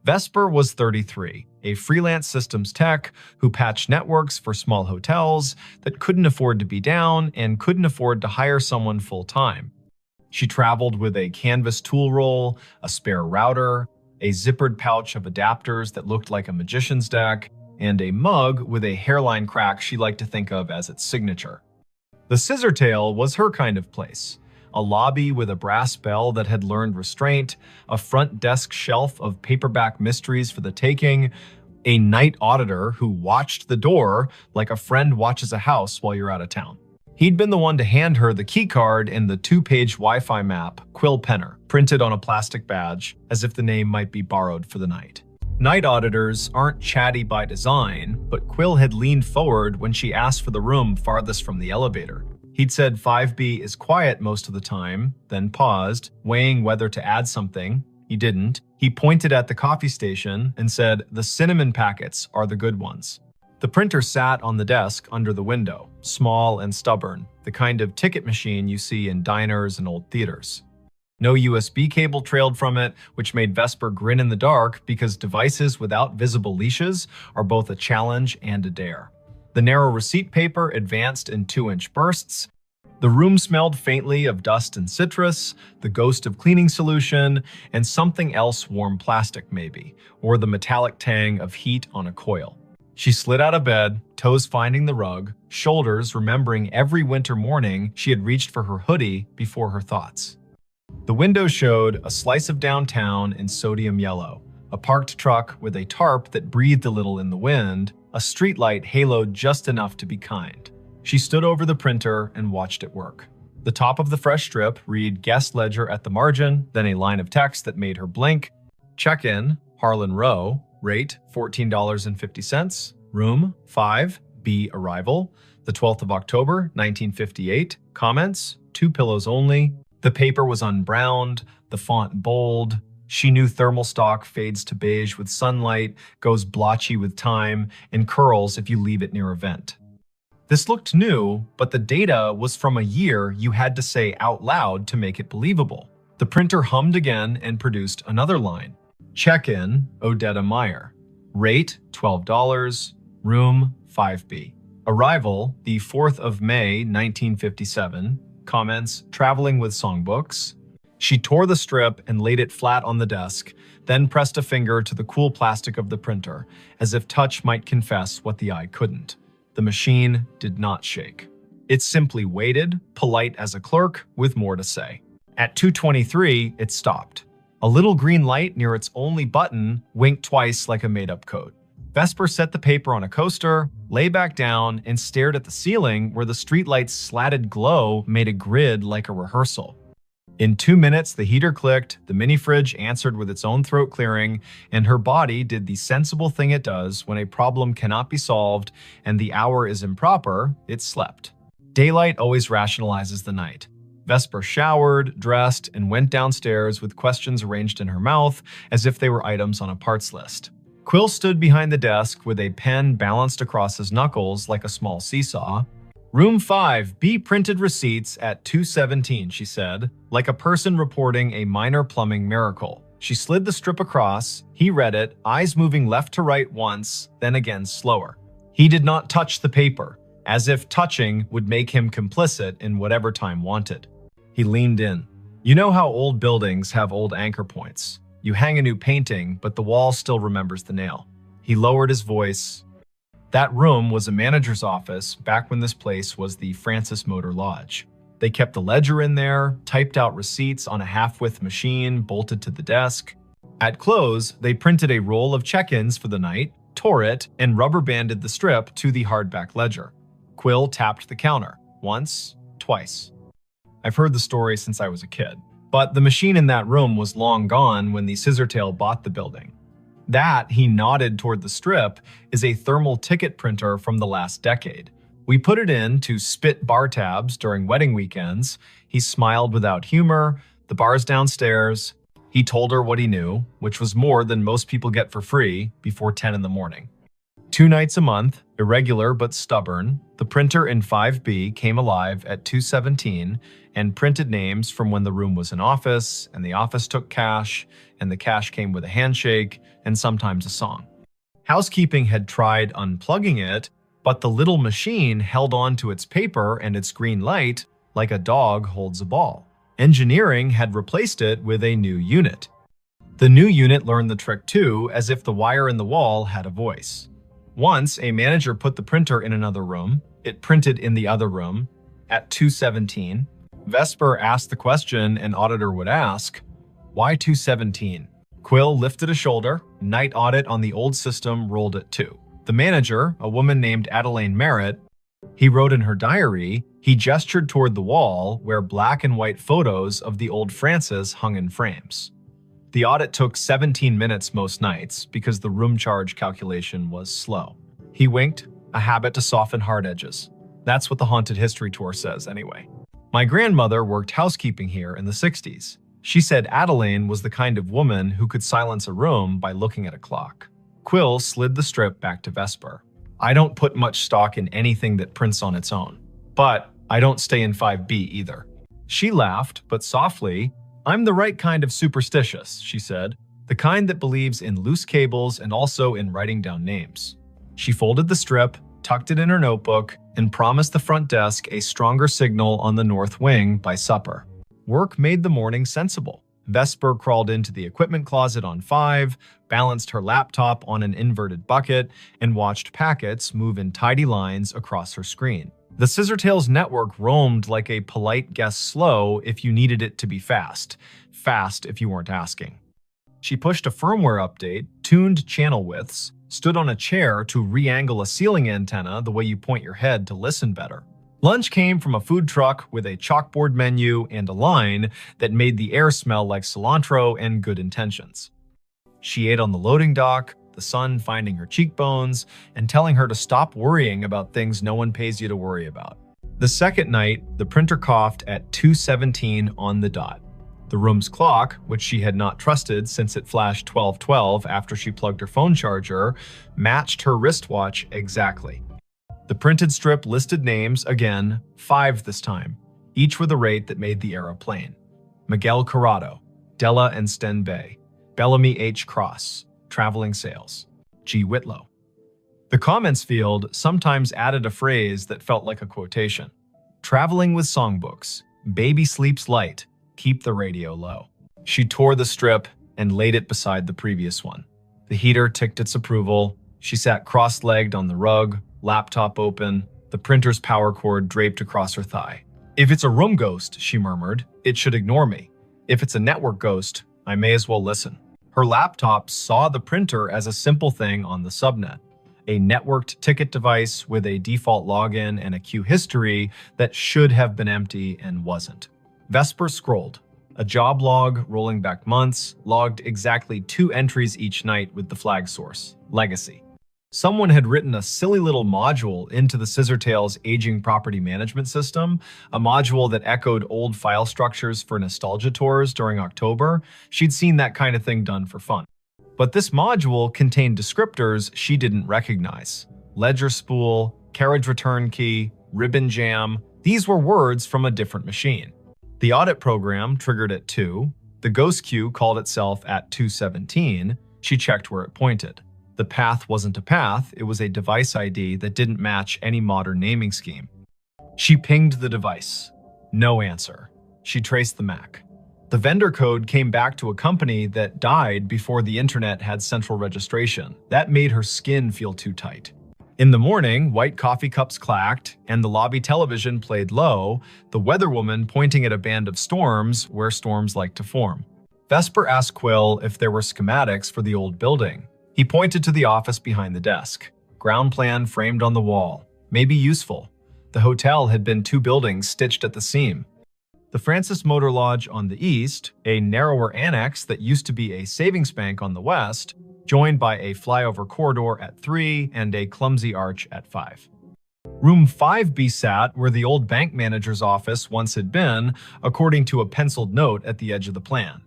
Vesper was 33, a freelance systems tech who patched networks for small hotels that couldn't afford to be down and couldn't afford to hire someone full-time. She traveled with a canvas tool roll, a spare router, a zippered pouch of adapters that looked like a magician's deck, and a mug with a hairline crack she liked to think of as its signature. The Scissortail was her kind of place. A lobby with a brass bell that had learned restraint, a front desk shelf of paperback mysteries for the taking, a night auditor who watched the door like a friend watches a house while you're out of town. He'd been the one to hand her the keycard and the 2-page Wi-Fi map, Quill Penner, printed on a plastic badge, as if the name might be borrowed for the night. Night auditors aren't chatty by design, but Quill had leaned forward when she asked for the room farthest from the elevator. He'd said 5B is quiet most of the time, then paused, weighing whether to add something. He didn't. He pointed at the coffee station and said, "The cinnamon packets are the good ones." The printer sat on the desk under the window, small and stubborn, the kind of ticket machine you see in diners and old theaters. No USB cable trailed from it, which made Vesper grin in the dark because devices without visible leashes are both a challenge and a dare. The narrow receipt paper advanced in 2-inch bursts. The room smelled faintly of dust and citrus, the ghost of cleaning solution, and something else warm plastic maybe, or the metallic tang of heat on a coil. She slid out of bed, toes finding the rug, shoulders remembering every winter morning she had reached for her hoodie before her thoughts. The window showed a slice of downtown in sodium yellow, a parked truck with a tarp that breathed a little in the wind, a streetlight haloed just enough to be kind. She stood over the printer and watched it work. The top of the fresh strip read guest ledger at the margin, then a line of text that made her blink. Check-in, Harlan Row, rate $14.50, room 5B arrival, the 12th of October, 1958, comments, 2 pillows only. The paper was unbrowned, the font bold. She knew thermal stock fades to beige with sunlight, goes blotchy with time, and curls if you leave it near a vent. This looked new, but the data was from a year you had to say out loud to make it believable. The printer hummed again and produced another line. Check-in, Odetta Meyer. Rate, $12, room 5B. Arrival, the 4th of May, 1957. Comments, traveling with songbooks. She tore the strip and laid it flat on the desk, then pressed a finger to the cool plastic of the printer, as if touch might confess what the eye couldn't. The machine did not shake. It simply waited, polite as a clerk, with more to say. At 2:23, it stopped. A little green light near its only button winked twice like a made-up code. Vesper set the paper on a coaster, lay back down, and stared at the ceiling where the streetlight's slatted glow made a grid like a rehearsal. In 2 minutes, the heater clicked, the mini-fridge answered with its own throat clearing, and her body did the sensible thing it does when a problem cannot be solved and the hour is improper, it slept. Daylight always rationalizes the night. Vesper showered, dressed, and went downstairs with questions arranged in her mouth as if they were items on a parts list. Quill stood behind the desk with a pen balanced across his knuckles like a small seesaw. Room 5B printed receipts at 2:17, she said, like a person reporting a minor plumbing miracle. She slid the strip across, he read it, eyes moving left to right once, then again slower. He did not touch the paper, as if touching would make him complicit in whatever time wanted. He leaned in. You know how old buildings have old anchor points. You hang a new painting, but the wall still remembers the nail. He lowered his voice. That room was a manager's office back when this place was the Francis Motor Lodge. They kept the ledger in there, typed out receipts on a half-width machine bolted to the desk. At close, they printed a roll of check-ins for the night, tore it, and rubber-banded the strip to the hardback ledger. Quill tapped the counter. Once, twice. I've heard the story since I was a kid, but the machine in that room was long gone when the Scissortail bought the building. That, he nodded toward the strip, is a thermal ticket printer from the last decade. We put it in to spit bar tabs during wedding weekends. He smiled without humor. The bar's downstairs. He told her what he knew, which was more than most people get for free before 10 in the morning. 2 nights a month, irregular but stubborn, the printer in 5B came alive at 2:17 and printed names from when the room was an office, and the office took cash, and the cash came with a handshake, and sometimes a song. Housekeeping had tried unplugging it, but the little machine held on to its paper and its green light like a dog holds a ball. Engineering had replaced it with a new unit. The new unit learned the trick too, as if the wire in the wall had a voice. Once, a manager put the printer in another room. It printed in the other room. At 2:17, Vesper asked the question an auditor would ask, "Why 2:17?" Quill lifted a shoulder. Night audit on the old system rolled at 2. The manager, a woman named Adelaine Merritt, he wrote in her diary, he gestured toward the wall where black and white photos of the old Francis hung in frames. The audit took 17 minutes most nights because the room charge calculation was slow. He winked, a habit to soften hard edges. That's what the Haunted History Tour says anyway. My grandmother worked housekeeping here in the 60s. She said Adelaine was the kind of woman who could silence a room by looking at a clock. Quill slid the strip back to Vesper. I don't put much stock in anything that prints on its own. But I don't stay in 5B either. She laughed, but softly. I'm the right kind of superstitious, she said. The kind that believes in loose cables and also in writing down names. She folded the strip, tucked it in her notebook, and promised the front desk a stronger signal on the north wing by supper. Work made the morning sensible. Vesper crawled into the equipment closet on 5, balanced her laptop on an inverted bucket, and watched packets move in tidy lines across her screen. The Scissortails network roamed like a polite guess slow if you needed it to be fast. Fast if you weren't asking. She pushed a firmware update, tuned channel widths, stood on a chair to re-angle a ceiling antenna the way you point your head to listen better. Lunch came from a food truck with a chalkboard menu and a line that made the air smell like cilantro and good intentions. She ate on the loading dock, the sun finding her cheekbones and telling her to stop worrying about things no one pays you to worry about. The second night, the printer coughed at 2:17 on the dot. The room's clock, which she had not trusted since it flashed 12:12 after she plugged her phone charger, matched her wristwatch exactly. The printed strip listed names again, 5 this time, each with a rate that made the era plain. Miguel Corrado, Della and Sten Bay, Bellamy H. Cross, Traveling Sales, G. Whitlow. The comments field sometimes added a phrase that felt like a quotation. Traveling with songbooks, baby sleeps light, keep the radio low. She tore the strip and laid it beside the previous one. The heater ticked its approval. She sat cross-legged on the rug, laptop open, the printer's power cord draped across her thigh. If it's a room ghost, she murmured, it should ignore me. If it's a network ghost, I may as well listen. Her laptop saw the printer as a simple thing on the subnet, a networked ticket device with a default login and a queue history that should have been empty and wasn't. Vesper scrolled. A job log rolling back months logged exactly 2 entries each night with the flag source, Legacy. Someone had written a silly little module into the Scissortails aging property management system, a module that echoed old file structures for nostalgia tours during October. She'd seen that kind of thing done for fun. But this module contained descriptors she didn't recognize. Ledger spool, carriage return key, ribbon jam. These were words from a different machine. The audit program triggered at 2. The ghost queue called itself at 2:17. She checked where it pointed. The path wasn't a path, it was a device ID that didn't match any modern naming scheme. She pinged the device. No answer. She traced the MAC. The vendor code came back to a company that died before the internet had central registration. That made her skin feel too tight. In the morning, white coffee cups clacked, and the lobby television played low, the weatherwoman pointing at a band of storms where storms like to form. Vesper asked Quill if there were schematics for the old building. He pointed to the office behind the desk. Ground plan framed on the wall. Maybe useful. The hotel had been 2 buildings stitched at the seam. The Francis Motor Lodge on the east, a narrower annex that used to be a savings bank on the west, joined by a flyover corridor at 3 and a clumsy arch at 5. Room 5B sat where the old bank manager's office once had been, according to a penciled note at the edge of the plan.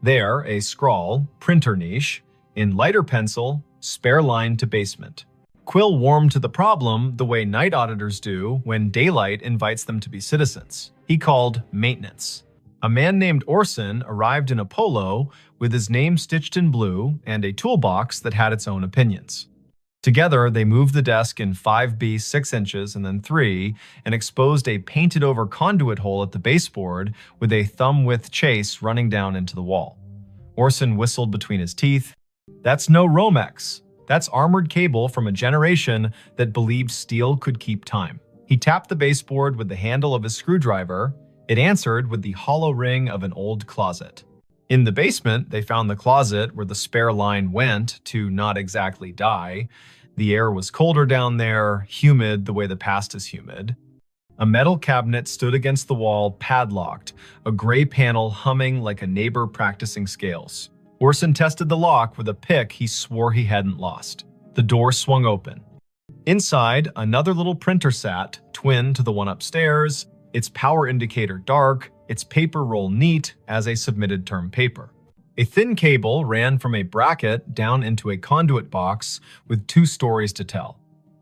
There, a scrawl, printer niche, in lighter pencil, spare line to basement. Quill warmed to the problem the way night auditors do when daylight invites them to be citizens. He called maintenance. A man named Orson arrived in a polo with his name stitched in blue and a toolbox that had its own opinions. Together, they moved the desk in 5B 6 inches and then 3 and exposed a painted-over conduit hole at the baseboard with a thumb-width chase running down into the wall. Orson whistled between his teeth. "That's no Romex. That's armored cable from a generation that believed steel could keep time." He tapped the baseboard with the handle of his screwdriver. It answered with the hollow ring of an old closet. In the basement, they found the closet where the spare line went to not exactly die. The air was colder down there, humid the way the past is humid. A metal cabinet stood against the wall, padlocked, a gray panel humming like a neighbor practicing scales. Orson tested the lock with a pick he swore he hadn't lost. The door swung open. Inside, another little printer sat, twin to the one upstairs, its power indicator dark, its paper roll neat as a submitted term paper. A thin cable ran from a bracket down into a conduit box with 2 stories to tell.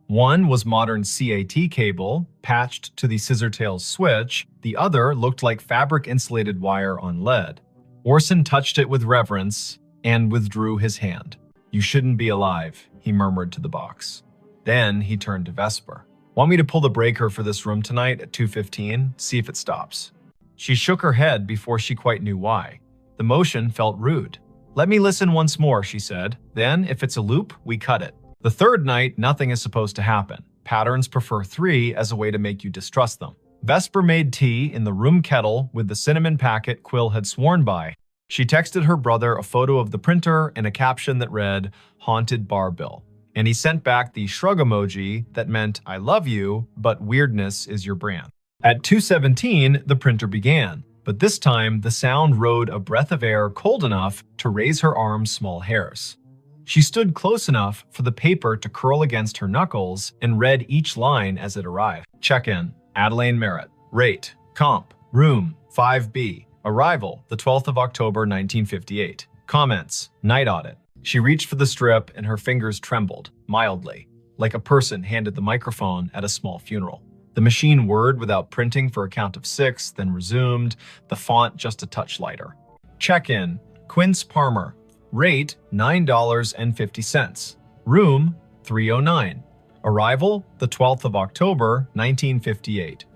One was modern CAT cable, patched to the scissortails switch. The other looked like fabric-insulated wire on lead. Orson touched it with reverence and withdrew his hand. "You shouldn't be alive," he murmured to the box. Then he turned to Vesper. "Want me to pull the breaker for this room tonight at 2:15? See if it stops." She shook her head before she quite knew why. The motion felt rude. "Let me listen once more," she said. "Then, if it's a loop, we cut it." The third night, nothing is supposed to happen. Patterns prefer 3 as a way to make you distrust them. Vesper made tea in the room kettle with the cinnamon packet Quill had sworn by. She texted her brother a photo of the printer and a caption that read, "Haunted Bar Bill." And he sent back the shrug emoji that meant, "I love you, but weirdness is your brand." At 2:17, the printer began, but this time the sound rode a breath of air cold enough to raise her arm's small hairs. She stood close enough for the paper to curl against her knuckles and read each line as it arrived. Check-in, Adelaine Merritt. Rate, comp, room, 5B. Arrival, the 12th of October, 1958. Comments, night audit. She reached for the strip and her fingers trembled, mildly, like a person handed the microphone at a small funeral. The machine whirred without printing for a count of 6, then resumed, the font just a touch lighter. Check-in, Quince Palmer. Rate, $9.50. Room, 309. Arrival, the 12th of October, 1958.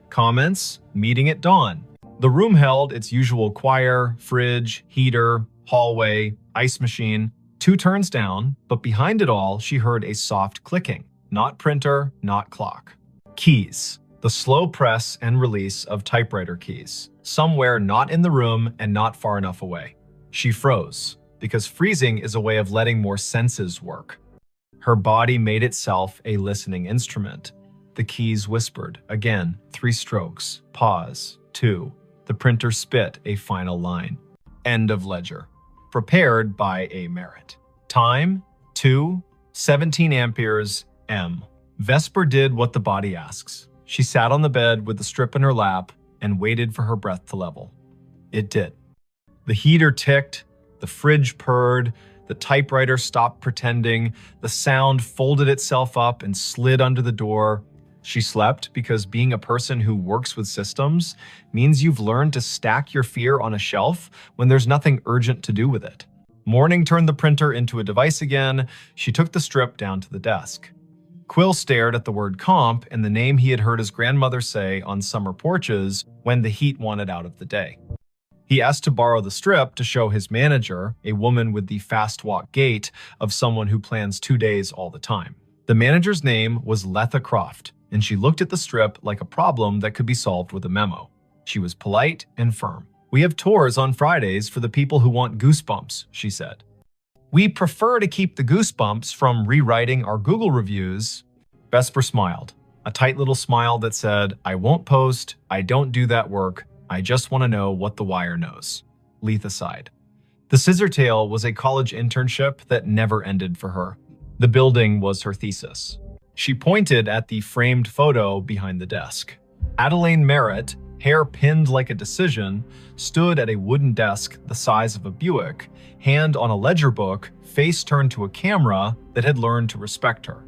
Comments, meeting at dawn. The room held its usual choir, fridge, heater, hallway, ice machine. 2 turns down, but behind it all, she heard a soft clicking. Not printer, not clock. Keys. The slow press and release of typewriter keys. Somewhere not in the room and not far enough away. She froze, because freezing is a way of letting more senses work. Her body made itself a listening instrument. The keys whispered. Again, 3 strokes. Pause. 2. The printer spit a final line. End of ledger. Prepared by A. Merritt. Time, 2:17 amperes, M. Vesper did what the body asks. She sat on the bed with the strip in her lap and waited for her breath to level. It did. The heater ticked, the fridge purred, the typewriter stopped pretending, the sound folded itself up and slid under the door. She slept because being a person who works with systems means you've learned to stack your fear on a shelf when there's nothing urgent to do with it. Morning turned the printer into a device again. She took the strip down to the desk. Quill stared at the word comp and the name he had heard his grandmother say on summer porches when the heat wanted out of the day. He asked to borrow the strip to show his manager, a woman with the fast walk gait of someone who plans 2 days all the time. The manager's name was Letha Croft, and she looked at the strip like a problem that could be solved with a memo. She was polite and firm. "We have tours on Fridays for the people who want goosebumps," she said. "We prefer to keep the goosebumps from rewriting our Google reviews." Vesper smiled, a tight little smile that said, "I won't post, I don't do that work, I just want to know what the wire knows." Letha sighed. The Scissor Tale was a college internship that never ended for her. The building was her thesis. She pointed at the framed photo behind the desk. Adelaine Merritt, hair pinned like a decision, stood at a wooden desk the size of a Buick, hand on a ledger book, face turned to a camera that had learned to respect her.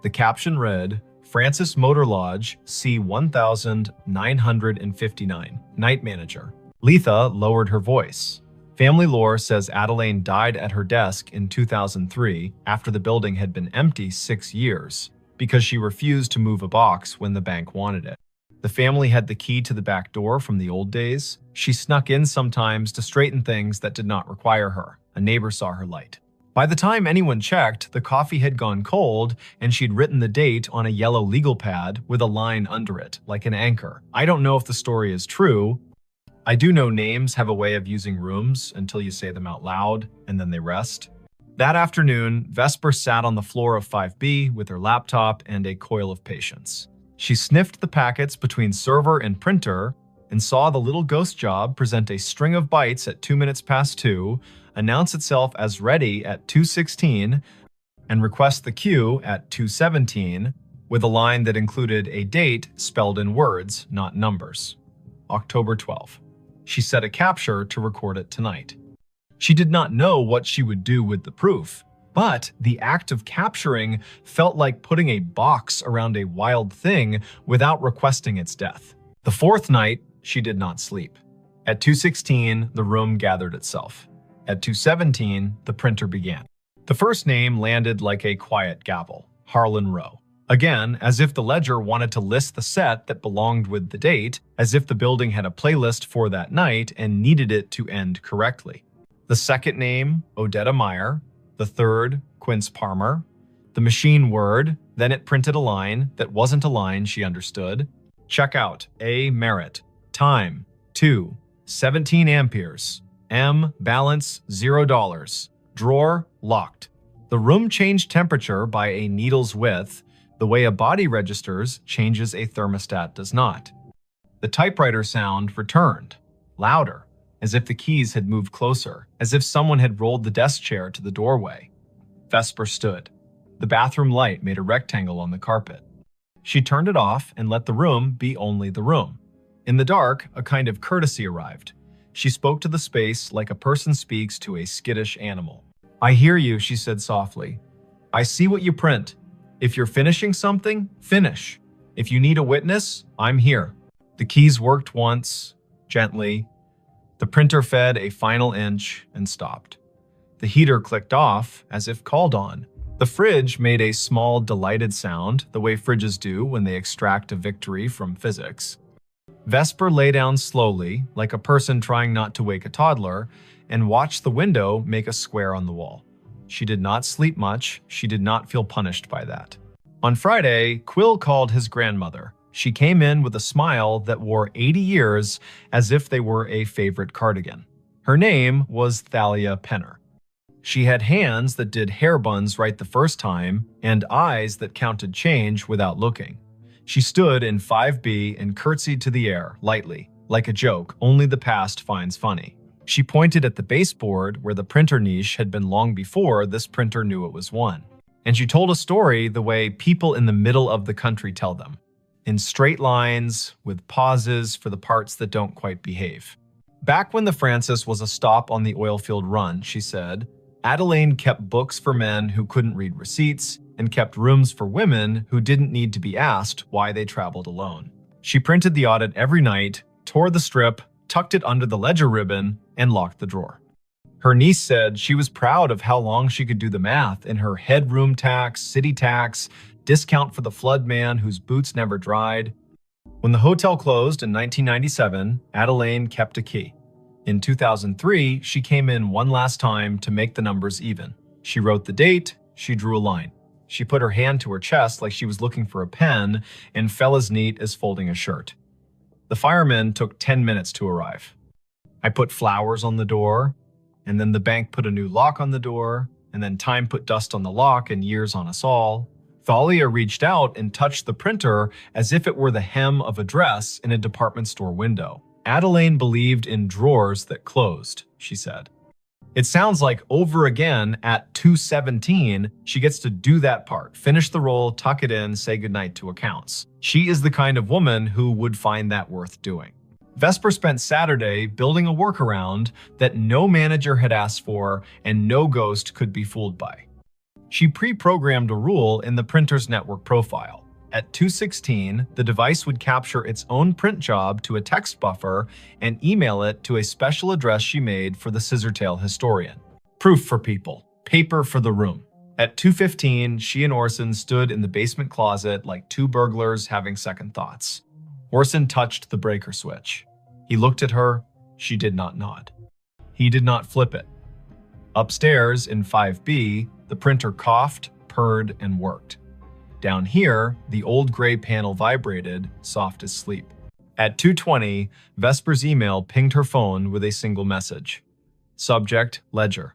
The caption read, "Francis Motor Lodge, C1959, Night Manager." Letha lowered her voice. Family lore says Adelaine died at her desk in 2003 after the building had been empty 6 years because she refused to move a box when the bank wanted it. The family had the key to the back door from the old days. She snuck in sometimes to straighten things that did not require her. A neighbor saw her light. By the time anyone checked, the coffee had gone cold and she'd written the date on a yellow legal pad with a line under it, like an anchor. I don't know if the story is true. I do know names have a way of using rooms until you say them out loud, and then they rest. That afternoon, Vesper sat on the floor of 5B with her laptop and a coil of patience. She sniffed the packets between server and printer and saw the little ghost job present a string of bytes at 2 minutes past 2, announce itself as ready at 2:16, and request the queue at 2:17 with a line that included a date spelled in words, not numbers. October 12. She set a capture to record it tonight. She did not know what she would do with the proof, but the act of capturing felt like putting a box around a wild thing without requesting its death. The fourth night, she did not sleep. At 2:16, the room gathered itself. At 2:17, the printer began. The first name landed like a quiet gavel, Harlan Rowe. Again, as if the ledger wanted to list the set that belonged with the date, as if the building had a playlist for that night and needed it to end correctly. The second name, Odetta Meyer. The third, Quince Palmer. The machine word, then it printed a line that wasn't a line she understood. Checkout, A. Merritt. Time, 2, 17 amperes. M. Balance, $0. Drawer, locked. The room changed temperature by a needle's width. The way a body registers changes a thermostat does not. The typewriter sound returned, louder, as if the keys had moved closer, as if someone had rolled the desk chair to the doorway. Vesper stood. The bathroom light made a rectangle on the carpet. She turned it off and let the room be only the room. In the dark, a kind of courtesy arrived. She spoke to the space like a person speaks to a skittish animal. "I hear you," she said softly. "I see what you print. If you're finishing something, finish. If you need a witness, I'm here." The keys worked once, gently. The printer fed a final inch and stopped. The heater clicked off as if called on. The fridge made a small, delighted sound, the way fridges do when they extract a victory from physics. Vesper lay down slowly, like a person trying not to wake a toddler, and watched the window make a square on the wall. She did not sleep much. She did not feel punished by that. On Friday, Quill called his grandmother. She came in with a smile that wore 80 years as if they were a favorite cardigan. Her name was Thalia Penner. She had hands that did hair buns right the first time and eyes that counted change without looking. She stood in 5B and curtsied to the air, lightly, like a joke only the past finds funny. She pointed at the baseboard where the printer niche had been long before this printer knew it was one. And she told a story the way people in the middle of the country tell them, in straight lines, with pauses for the parts that don't quite behave. Back when the Francis was a stop on the oilfield run, she said, Adelaine kept books for men who couldn't read receipts and kept rooms for women who didn't need to be asked why they traveled alone. She printed the audit every night, tore the strip, tucked it under the ledger ribbon, and locked the drawer. Her niece said she was proud of how long she could do the math in her headroom tax, city tax, discount for the flood man whose boots never dried. When the hotel closed in 1997, Adelaine kept a key. In 2003, she came in one last time to make the numbers even. She wrote the date, she drew a line. She put her hand to her chest like she was looking for a pen and fell as neat as folding a shirt. The firemen took 10 minutes to arrive. I put flowers on the door, and then the bank put a new lock on the door, and then time put dust on the lock and years on us all. Thalia reached out and touched the printer as if it were the hem of a dress in a department store window. Adelaine believed in drawers that closed, she said. It sounds like over again at 2:17, she gets to do that part, finish the roll, tuck it in, say goodnight to accounts. She is the kind of woman who would find that worth doing. Vesper spent Saturday building a workaround that no manager had asked for and no ghost could be fooled by. She pre-programmed a rule in the printer's network profile. At 2:16, the device would capture its own print job to a text buffer and email it to a special address she made for the Scissortail historian. Proof for people, paper for the room. At 2:15, she and Orson stood in the basement closet like two burglars having second thoughts. Orson touched the breaker switch. He looked at her. She did not nod. He did not flip it. Upstairs in 5B, the printer coughed, purred, and worked. Down here, the old gray panel vibrated, soft as sleep. At 2:20, Vesper's email pinged her phone with a single message. Subject, ledger.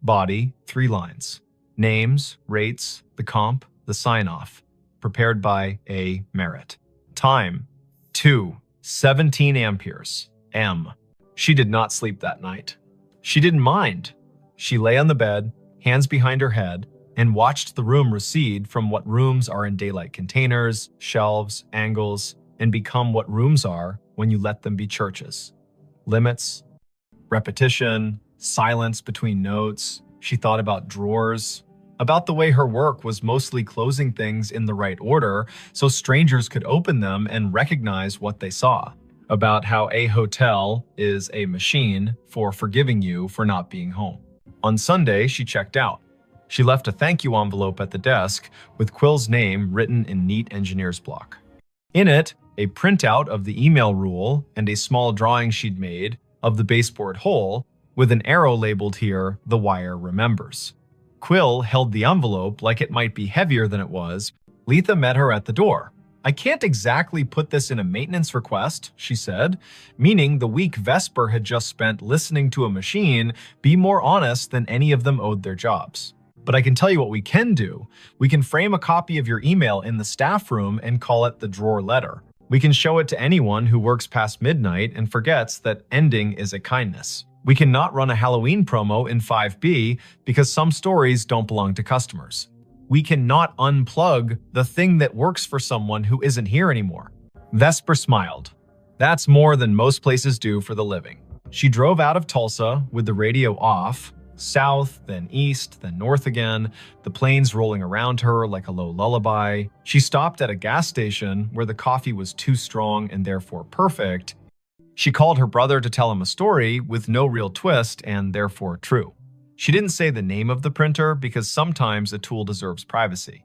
Body, 3 lines. Names, rates, the comp, the sign-off. Prepared by A. Merritt. Time, 2:17 amperes. M. She did not sleep that night. She didn't mind. She lay on the bed, hands behind her head, and watched the room recede from what rooms are in daylight containers, shelves, angles, and become what rooms are when you let them be churches. Limits, repetition, silence between notes. She thought about drawers, about the way her work was mostly closing things in the right order so strangers could open them and recognize what they saw. About how a hotel is a machine for forgiving you for not being home. On Sunday, she checked out. She left a thank you envelope at the desk with Quill's name written in neat engineer's block. In it, a printout of the email rule and a small drawing she'd made of the baseboard hole with an arrow labeled here, "The wire remembers." Quill held the envelope like it might be heavier than it was. Letha met her at the door. "I can't exactly put this in a maintenance request," she said, meaning the week Vesper had just spent listening to a machine be more honest than any of them owed their jobs. "But I can tell you what we can do. We can frame a copy of your email in the staff room and call it the drawer letter. We can show it to anyone who works past midnight and forgets that ending is a kindness. We cannot run a Halloween promo in 5B because some stories don't belong to customers. We cannot unplug the thing that works for someone who isn't here anymore." Vesper smiled. That's more than most places do for the living. She drove out of Tulsa with the radio off, south, then east, then north again, the planes rolling around her like a low lullaby. She stopped at a gas station where the coffee was too strong and therefore perfect. She called her brother to tell him a story with no real twist and therefore true. She didn't say the name of the printer because sometimes a tool deserves privacy.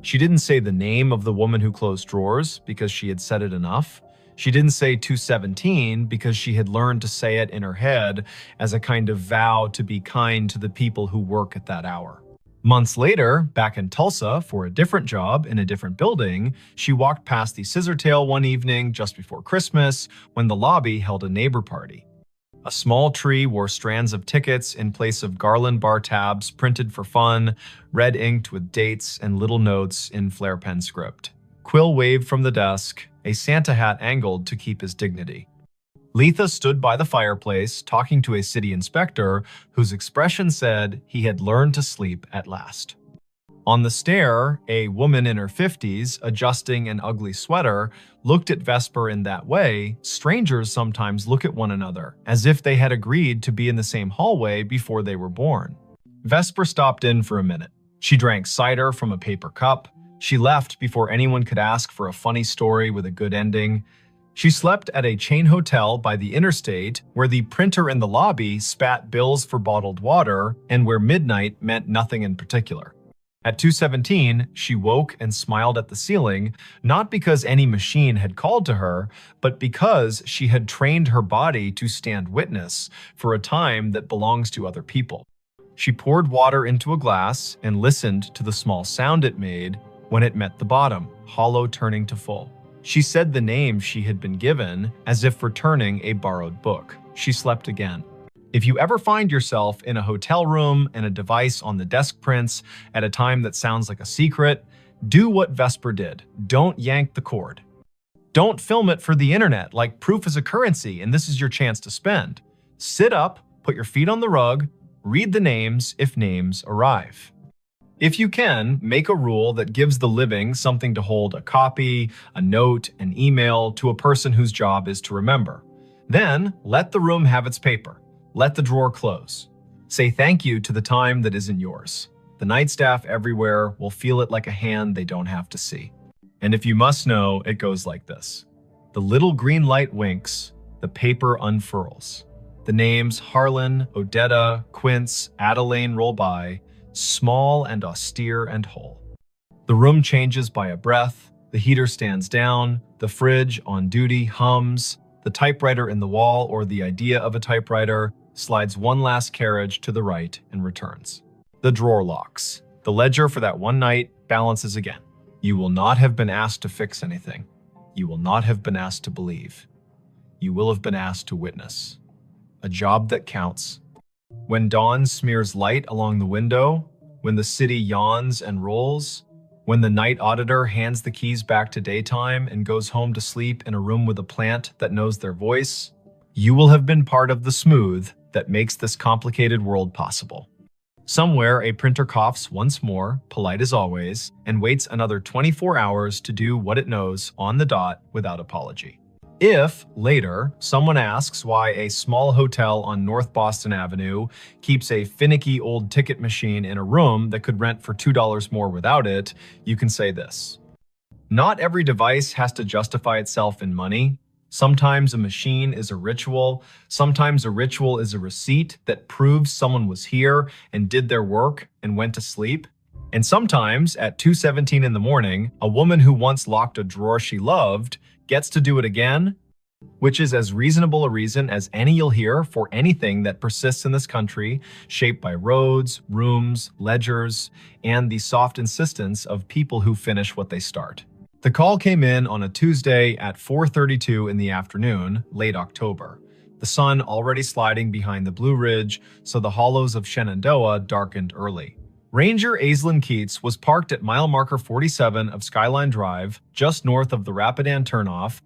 She didn't say the name of the woman who closed drawers because she had said it enough. She didn't say 2:17 because she had learned to say it in her head as a kind of vow to be kind to the people who work at that hour. Months later, back in Tulsa for a different job in a different building, she walked past the Scissortail one evening just before Christmas when the lobby held a neighbor party. A small tree wore strands of tickets in place of garland bar tabs printed for fun, red inked with dates and little notes in flare pen script. Quill waved from the desk, a Santa hat angled to keep his dignity. Letha stood by the fireplace talking to a city inspector whose expression said he had learned to sleep at last. On the stair, a woman in her 50s, adjusting an ugly sweater, looked at Vesper in that way strangers sometimes look at one another, as if they had agreed to be in the same hallway before they were born. Vesper stopped in for a minute. She drank cider from a paper cup. She left before anyone could ask for a funny story with a good ending. She slept at a chain hotel by the interstate where the printer in the lobby spat bills for bottled water and where midnight meant nothing in particular. At 2:17, she woke and smiled at the ceiling, not because any machine had called to her, but because she had trained her body to stand witness for a time that belongs to other people. She poured water into a glass and listened to the small sound it made when it met the bottom, hollow turning to full. She said the name she had been given as if returning a borrowed book. She slept again. If you ever find yourself in a hotel room and a device on the desk prints at a time that sounds like a secret, do what Vesper did. Don't yank the cord. Don't film it for the internet like proof is a currency and this is your chance to spend. Sit up, put your feet on the rug, read the names if names arrive. If you can, make a rule that gives the living something to hold a copy, a note, an email to a person whose job is to remember. Then let the room have its paper. Let the drawer close. Say thank you to the time that isn't yours. The night staff everywhere will feel it like a hand they don't have to see. And if you must know, it goes like this. The little green light winks, the paper unfurls. The names Harlan, Odetta, Quince, Adeline roll by, small and austere and whole. The room changes by a breath, the heater stands down, the fridge on duty hums, the typewriter in the wall or the idea of a typewriter slides one last carriage to the right and returns. The drawer locks. The ledger for that one night balances again. You will not have been asked to fix anything. You will not have been asked to believe. You will have been asked to witness. A job that counts. When dawn smears light along the window, when the city yawns and rolls, when the night auditor hands the keys back to daytime and goes home to sleep in a room with a plant that knows their voice, you will have been part of the smooth that makes this complicated world possible. Somewhere, a printer coughs once more, polite as always, and waits another 24 hours to do what it knows on the dot without apology. If, later, someone asks why a small hotel on North Boston Avenue keeps a finicky old ticket machine in a room that could rent for $2 more without it, you can say this. Not every device has to justify itself in money. Sometimes a machine is a ritual. Sometimes a ritual is a receipt that proves someone was here and did their work and went to sleep. And sometimes, at 2:17 in the morning, a woman who once locked a drawer she loved gets to do it again, which is as reasonable a reason as any you'll hear for anything that persists in this country, shaped by roads, rooms, ledgers, and the soft insistence of people who finish what they start. The call came in on a Tuesday at 4:32 in the afternoon, late October. The sun already sliding behind the Blue Ridge, so the hollows of Shenandoah darkened early. Ranger Aislinn Keats was parked at mile marker 47 of Skyline Drive, just north of the Rapidan turnoff,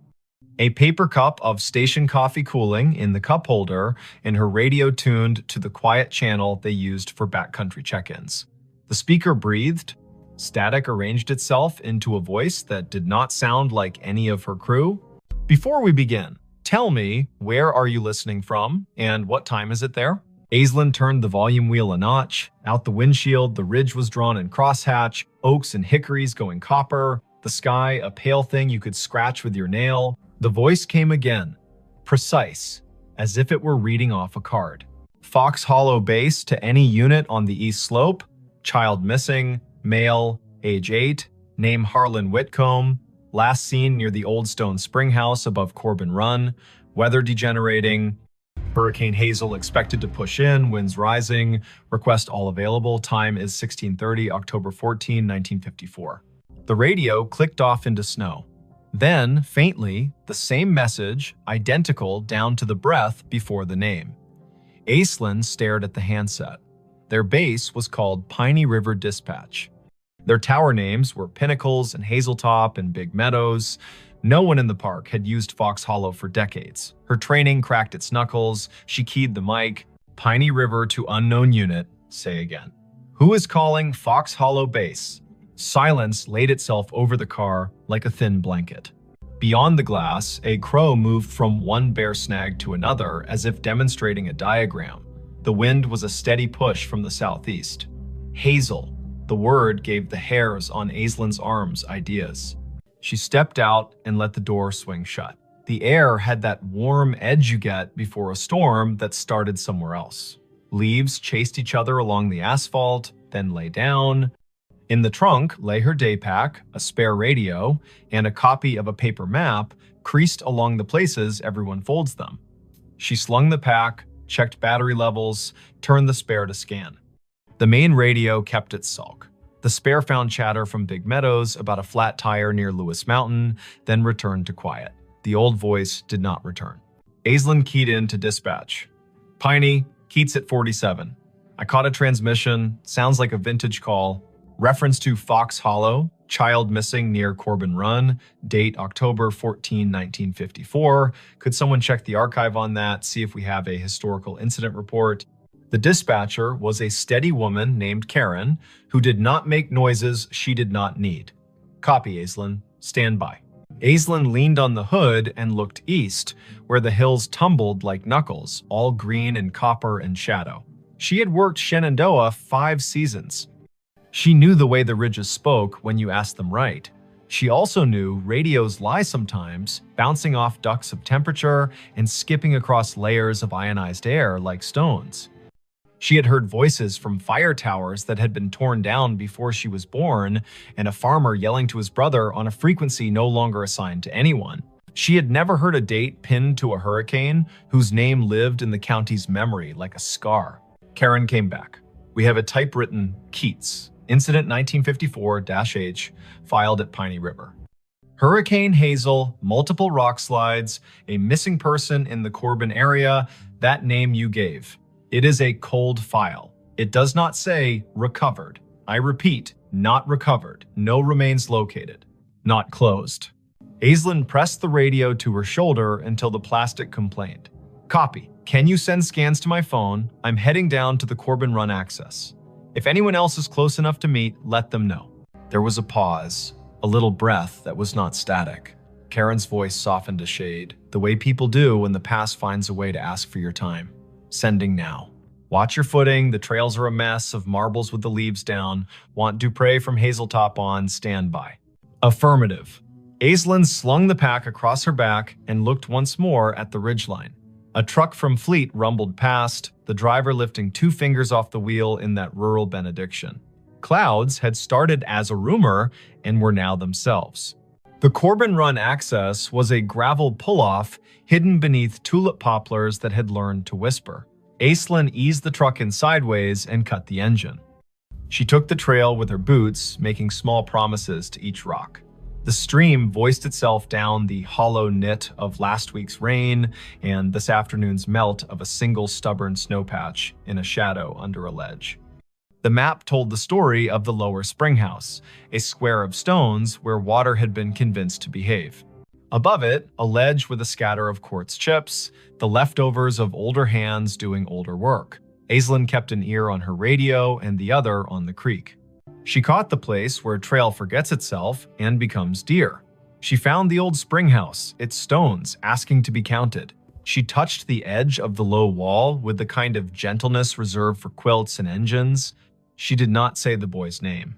a paper cup of station coffee cooling in the cup holder, and her radio tuned to the quiet channel they used for backcountry check-ins. The speaker breathed. Static arranged itself into a voice that did not sound like any of her crew. Before we begin, tell me, where are you listening from, and what time is it there? Aislinn turned the volume wheel a notch. Out the windshield, the ridge was drawn in crosshatch, oaks and hickories going copper, the sky a pale thing you could scratch with your nail. The voice came again, precise, as if it were reading off a card. Fox Hollow base to any unit on the east slope, child missing, male, age 8, name Harlan Whitcomb, last seen near the Old Stone Spring House above Corbin Run, weather degenerating, Hurricane Hazel expected to push in, winds rising, request all available, time is 16:30, October 14, 1954. The radio clicked off into snow. Then, faintly, the same message, identical down to the breath before the name. Aislinn stared at the handset. Their base was called Piney River Dispatch. Their tower names were Pinnacles and Hazeltop and Big Meadows. No one in the park had used Fox Hollow for decades. Her training cracked its knuckles. She keyed the mic. Piney River to unknown unit. Say again. Who is calling Fox Hollow base? Silence laid itself over the car like a thin blanket. Beyond the glass, a crow moved from one bear snag to another as if demonstrating a diagram. The wind was a steady push from the southeast. Hazel. The word gave the hairs on Aislinn's arms ideas. She stepped out and let the door swing shut. The air had that warm edge you get before a storm that started somewhere else. Leaves chased each other along the asphalt, then lay down. In the trunk lay her day pack, a spare radio, and a copy of a paper map creased along the places everyone folds them. She slung the pack, checked battery levels, turned the spare to scan. The main radio kept its sulk. The spare found chatter from Big Meadows about a flat tire near Lewis Mountain, then returned to quiet. The old voice did not return. Aislinn keyed in to dispatch. Piney, Keats at 47. I caught a transmission, sounds like a vintage call. Reference to Fox Hollow, child missing near Corbin Run, date October 14, 1954. Could someone check the archive on that, see if we have a historical incident report? The dispatcher was a steady woman named Karen, who did not make noises she did not need. Copy, Aislinn. Stand by. Aislinn leaned on the hood and looked east, where the hills tumbled like knuckles, all green and copper and shadow. She had worked Shenandoah 5 seasons. She knew the way the ridges spoke when you asked them right. She also knew radios lie sometimes, bouncing off ducts of temperature and skipping across layers of ionized air like stones. She had heard voices from fire towers that had been torn down before she was born, and a farmer yelling to his brother on a frequency no longer assigned to anyone. She had never heard a date pinned to a hurricane whose name lived in the county's memory like a scar. Karen came back. We have a typewritten Keats, Incident 1954-H, filed at Piney River. Hurricane Hazel, multiple rock slides, a missing person in the Corbin area, that name you gave. It is a cold file. It does not say recovered. I repeat, not recovered. No remains located. Not closed. Aislinn pressed the radio to her shoulder until the plastic complained. Copy. Can you send scans to my phone? I'm heading down to the Corbin Run access. If anyone else is close enough to meet, let them know. There was a pause, a little breath that was not static. Karen's voice softened a shade, the way people do when the past finds a way to ask for your time. Sending now. Watch your footing, the trails are a mess of marbles with the leaves down. Want Dupre from Hazeltop on, stand by. Affirmative. Aislinn slung the pack across her back and looked once more at the ridgeline. A truck from Fleet rumbled past, the driver lifting 2 fingers off the wheel in that rural benediction. Clouds had started as a rumor and were now themselves. The Corbin Run access was a gravel pull-off hidden beneath tulip poplars that had learned to whisper. Aislinn eased the truck in sideways and cut the engine. She took the trail with her boots, making small promises to each rock. The stream voiced itself down the hollow knit of last week's rain and this afternoon's melt of a single stubborn snowpatch in a shadow under a ledge. The map told the story of the lower springhouse, a square of stones where water had been convinced to behave. Above it, a ledge with a scatter of quartz chips, the leftovers of older hands doing older work. Aislinn kept an ear on her radio and the other on the creek. She caught the place where trail forgets itself and becomes deer. She found the old springhouse, its stones asking to be counted. She touched the edge of the low wall with the kind of gentleness reserved for quilts and engines. She did not say the boy's name.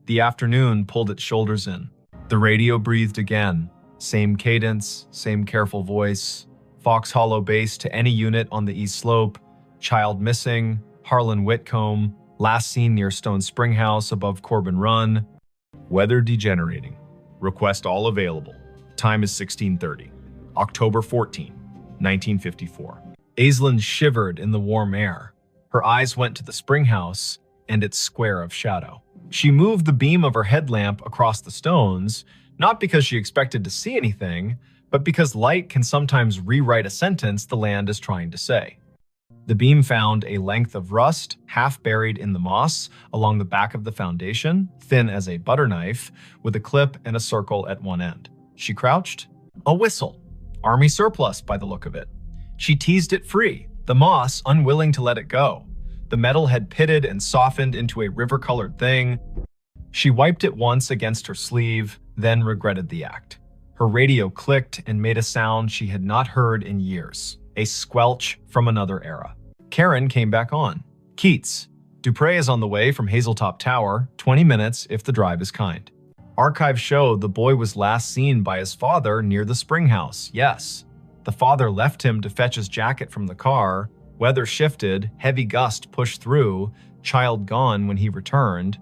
The afternoon pulled its shoulders in. The radio breathed again. Same cadence, same careful voice. Fox Hollow base to any unit on the east slope. Child missing. Harlan Whitcomb. Last seen near Stone Spring House above Corbin Run. Weather degenerating. Request all available. Time is 16:30. October 14, 1954. Aislinn shivered in the warm air. Her eyes went to the spring house and its square of shadow. She moved the beam of her headlamp across the stones, not because she expected to see anything, but because light can sometimes rewrite a sentence the land is trying to say. The beam found a length of rust, half buried in the moss, along the back of the foundation, thin as a butter knife, with a clip and a circle at one end. She crouched. A whistle. Army surplus, by the look of it. She teased it free, the moss unwilling to let it go. The metal had pitted and softened into a river-colored thing. She wiped it once against her sleeve, then regretted the act. Her radio clicked and made a sound she had not heard in years. A squelch from another era. Karen came back on. Keats. Dupre is on the way from Hazeltop Tower, 20 minutes if the drive is kind. Archives show the boy was last seen by his father near the spring house, yes. The father left him to fetch his jacket from the car. Weather shifted, heavy gust pushed through, child gone when he returned.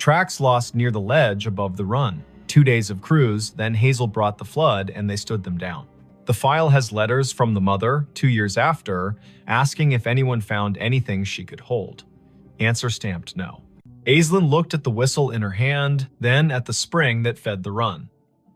Tracks lost near the ledge above the run. 2 days of cruise, then Hazel brought the flood and they stood them down. The file has letters from the mother, 2 years after, asking if anyone found anything she could hold. Answer stamped no. Aislinn looked at the whistle in her hand, then at the spring that fed the run.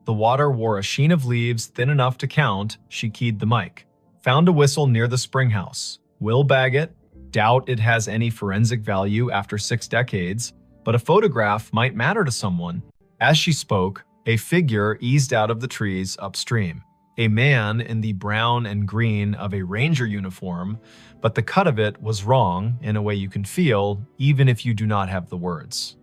The water wore a sheen of leaves thin enough to count. She keyed the mic. Found a whistle near the spring house. Will bag it. Doubt it has any forensic value after 6 decades, but a photograph might matter to someone. As she spoke, a figure eased out of the trees upstream. A man in the brown and green of a ranger uniform, but the cut of it was wrong in a way you can feel, even if you do not have the words.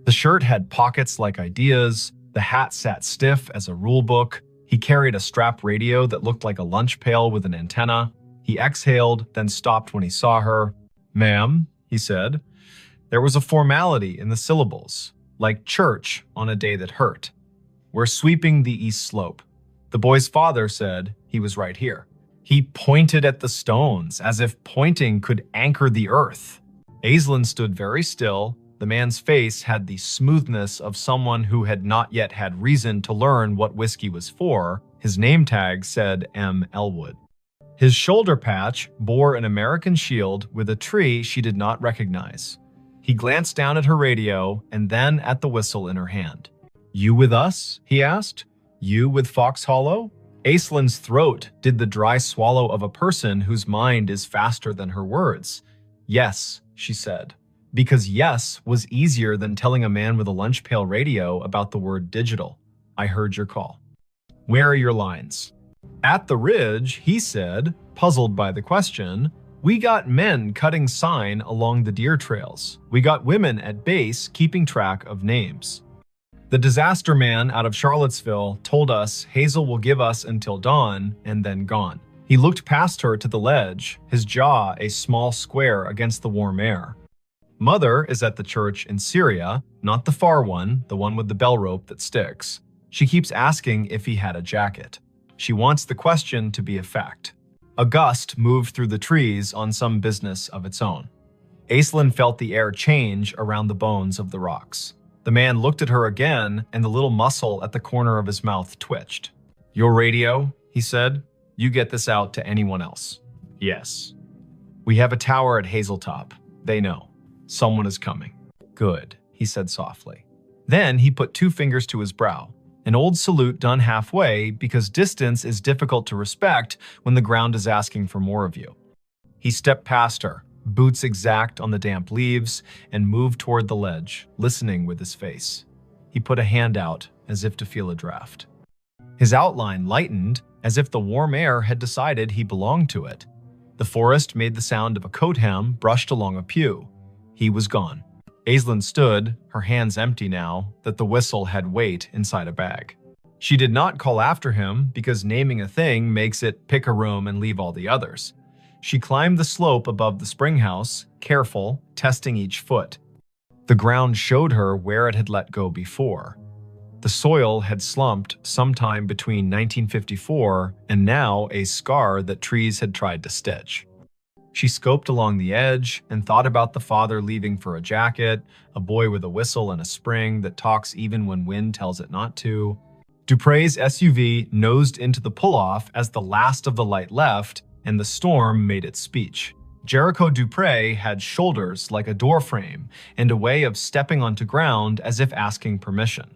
The shirt had pockets like ideas, the hat sat stiff as a rule book, he carried a strap radio that looked like a lunch pail with an antenna. He exhaled, then stopped when he saw her. "Ma'am," he said. There was a formality in the syllables, like church on a day that hurt. "We're sweeping the east slope." The boy's father said he was right here. He pointed at the stones, as if pointing could anchor the earth. Aislinn stood very still. The man's face had the smoothness of someone who had not yet had reason to learn what whiskey was for. His name tag said M. Elwood. His shoulder patch bore an American shield with a tree she did not recognize. He glanced down at her radio and then at the whistle in her hand. "You with us?" he asked. "You with Fox Hollow?" Aislinn's throat did the dry swallow of a person whose mind is faster than her words. "Yes," she said, because yes was easier than telling a man with a lunch pail radio about the word digital. "I heard your call." "Where are your lines?" "At the ridge," he said, puzzled by the question. "We got men cutting sign along the deer trails. We got women at base keeping track of names. The disaster man out of Charlottesville told us Hazel will give us until dawn and then gone." He looked past her to the ledge, his jaw a small square against the warm air. "Mother is at the church in Syria, not the far one, the one with the bell rope that sticks. She keeps asking if he had a jacket. She wants the question to be a fact." A gust moved through the trees on some business of its own. Aislinn felt the air change around the bones of the rocks. The man looked at her again, and the little muscle at the corner of his mouth twitched. "Your radio," he said. "You get this out to anyone else." "Yes." "We have a tower at Hazeltop. They know. Someone is coming." "Good," he said softly. Then he put 2 fingers to his brow, an old salute done halfway because distance is difficult to respect when the ground is asking for more of you. He stepped past her, boots exact on the damp leaves, and moved toward the ledge, listening with his face. He put a hand out as if to feel a draft. His outline lightened as if the warm air had decided he belonged to it. The forest made the sound of a coat hem brushed along a pew. He was gone. Aislinn stood, her hands empty now that the whistle had weight inside a bag. She did not call after him because naming a thing makes it pick a room and leave all the others. She climbed the slope above the spring house, careful, testing each foot. The ground showed her where it had let go before. The soil had slumped sometime between 1954 and now a scar that trees had tried to stitch. She scoped along the edge and thought about the father leaving for a jacket, a boy with a whistle and a spring that talks even when wind tells it not to. Dupre's SUV nosed into the pull-off as the last of the light left, and the storm made its speech. Jericho Dupre had shoulders like a doorframe and a way of stepping onto ground as if asking permission.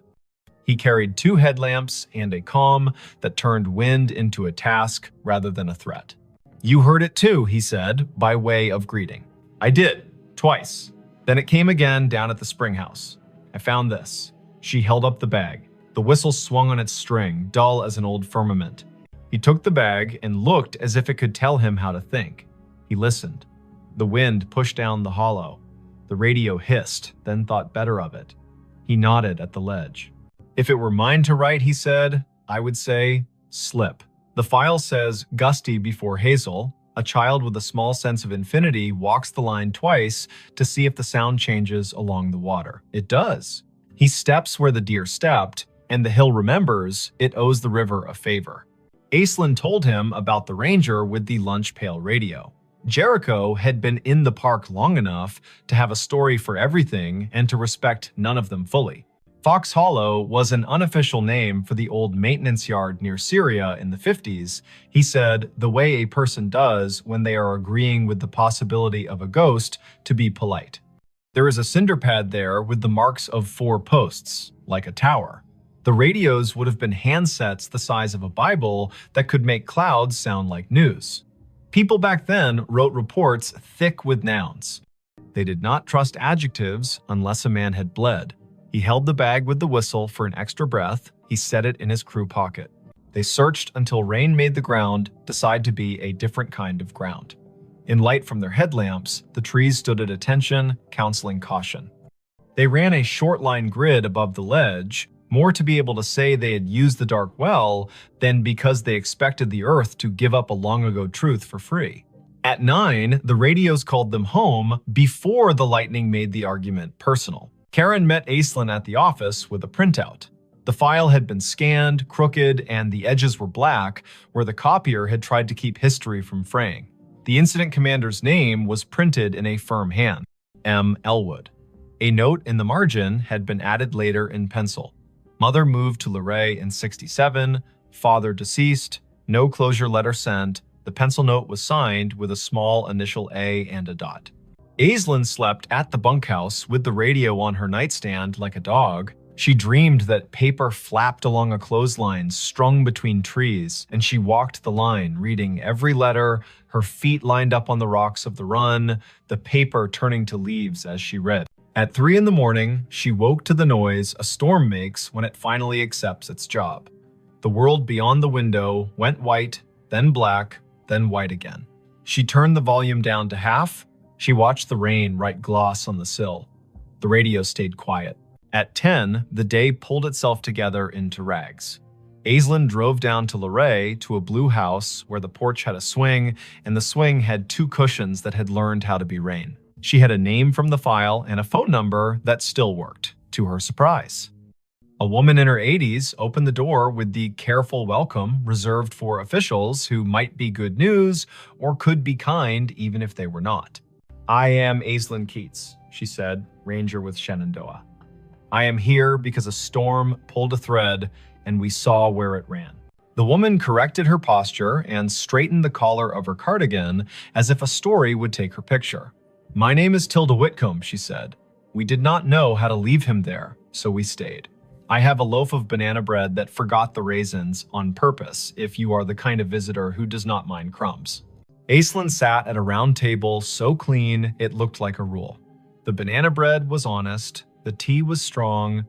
He carried 2 headlamps and a calm that turned wind into a task rather than a threat. "You heard it too," he said, by way of greeting. "I did, twice. Then it came again down at the spring house. I found this." She held up the bag. The whistle swung on its string, dull as an old firmament. He took the bag and looked as if it could tell him how to think. He listened. The wind pushed down the hollow. The radio hissed, then thought better of it. He nodded at the ledge. "If it were mine to write," he said, "I would say, slip." The file says, "Gusty before Hazel." A child with a small sense of infinity walks the line twice to see if the sound changes along the water. It does. He steps where the deer stepped, and the hill remembers it owes the river a favor. Aislinn told him about the ranger with the lunch pail radio. Jericho had been in the park long enough to have a story for everything and to respect none of them fully. Fox Hollow was an unofficial name for the old maintenance yard near Syria in the 50s. He said, the way a person does when they are agreeing with the possibility of a ghost to be polite. There is a cinder pad there with the marks of 4 posts, like a tower. The radios would have been handsets the size of a Bible that could make clouds sound like news. People back then wrote reports thick with nouns. They did not trust adjectives unless a man had bled. He held the bag with the whistle for an extra breath. He set it in his crew pocket. They searched until rain made the ground decide to be a different kind of ground. In light from their headlamps, the trees stood at attention, counseling caution. They ran a short line grid above the ledge, more to be able to say they had used the dark well than because they expected the earth to give up a long-ago truth for free. At 9, the radios called them home before the lightning made the argument personal. Karen met Aislinn at the office with a printout. The file had been scanned, crooked, and the edges were black, where the copier had tried to keep history from fraying. The incident commander's name was printed in a firm hand, M. Elwood. A note in the margin had been added later in pencil. Mother moved to Luray in '67, father deceased, no closure letter sent. The pencil note was signed with a small initial A and a dot. Aislinn slept at the bunkhouse with the radio on her nightstand like a dog. She dreamed that paper flapped along a clothesline strung between trees, and she walked the line, reading every letter, her feet lined up on the rocks of the run, the paper turning to leaves as she read. At 3 in the morning, she woke to the noise a storm makes when it finally accepts its job. The world beyond the window went white, then black, then white again. She turned the volume down to half. She watched the rain write gloss on the sill. The radio stayed quiet. At 10, the day pulled itself together into rags. Aislinn drove down to Luray to a blue house where the porch had a swing, and the swing had 2 cushions that had learned how to be rain. She had a name from the file and a phone number that still worked, to her surprise. A woman in her 80s opened the door with the careful welcome reserved for officials who might be good news or could be kind even if they were not. "I am Aislinn Keats," she said, ranger with Shenandoah. "I am here because a storm pulled a thread and we saw where it ran." The woman corrected her posture and straightened the collar of her cardigan as if a story would take her picture. "My name is Tilda Whitcomb," she said. "We did not know how to leave him there, so we stayed. I have a loaf of banana bread that forgot the raisins on purpose if you are the kind of visitor who does not mind crumbs." Aislinn sat at a round table so clean it looked like a rule. The banana bread was honest, the tea was strong.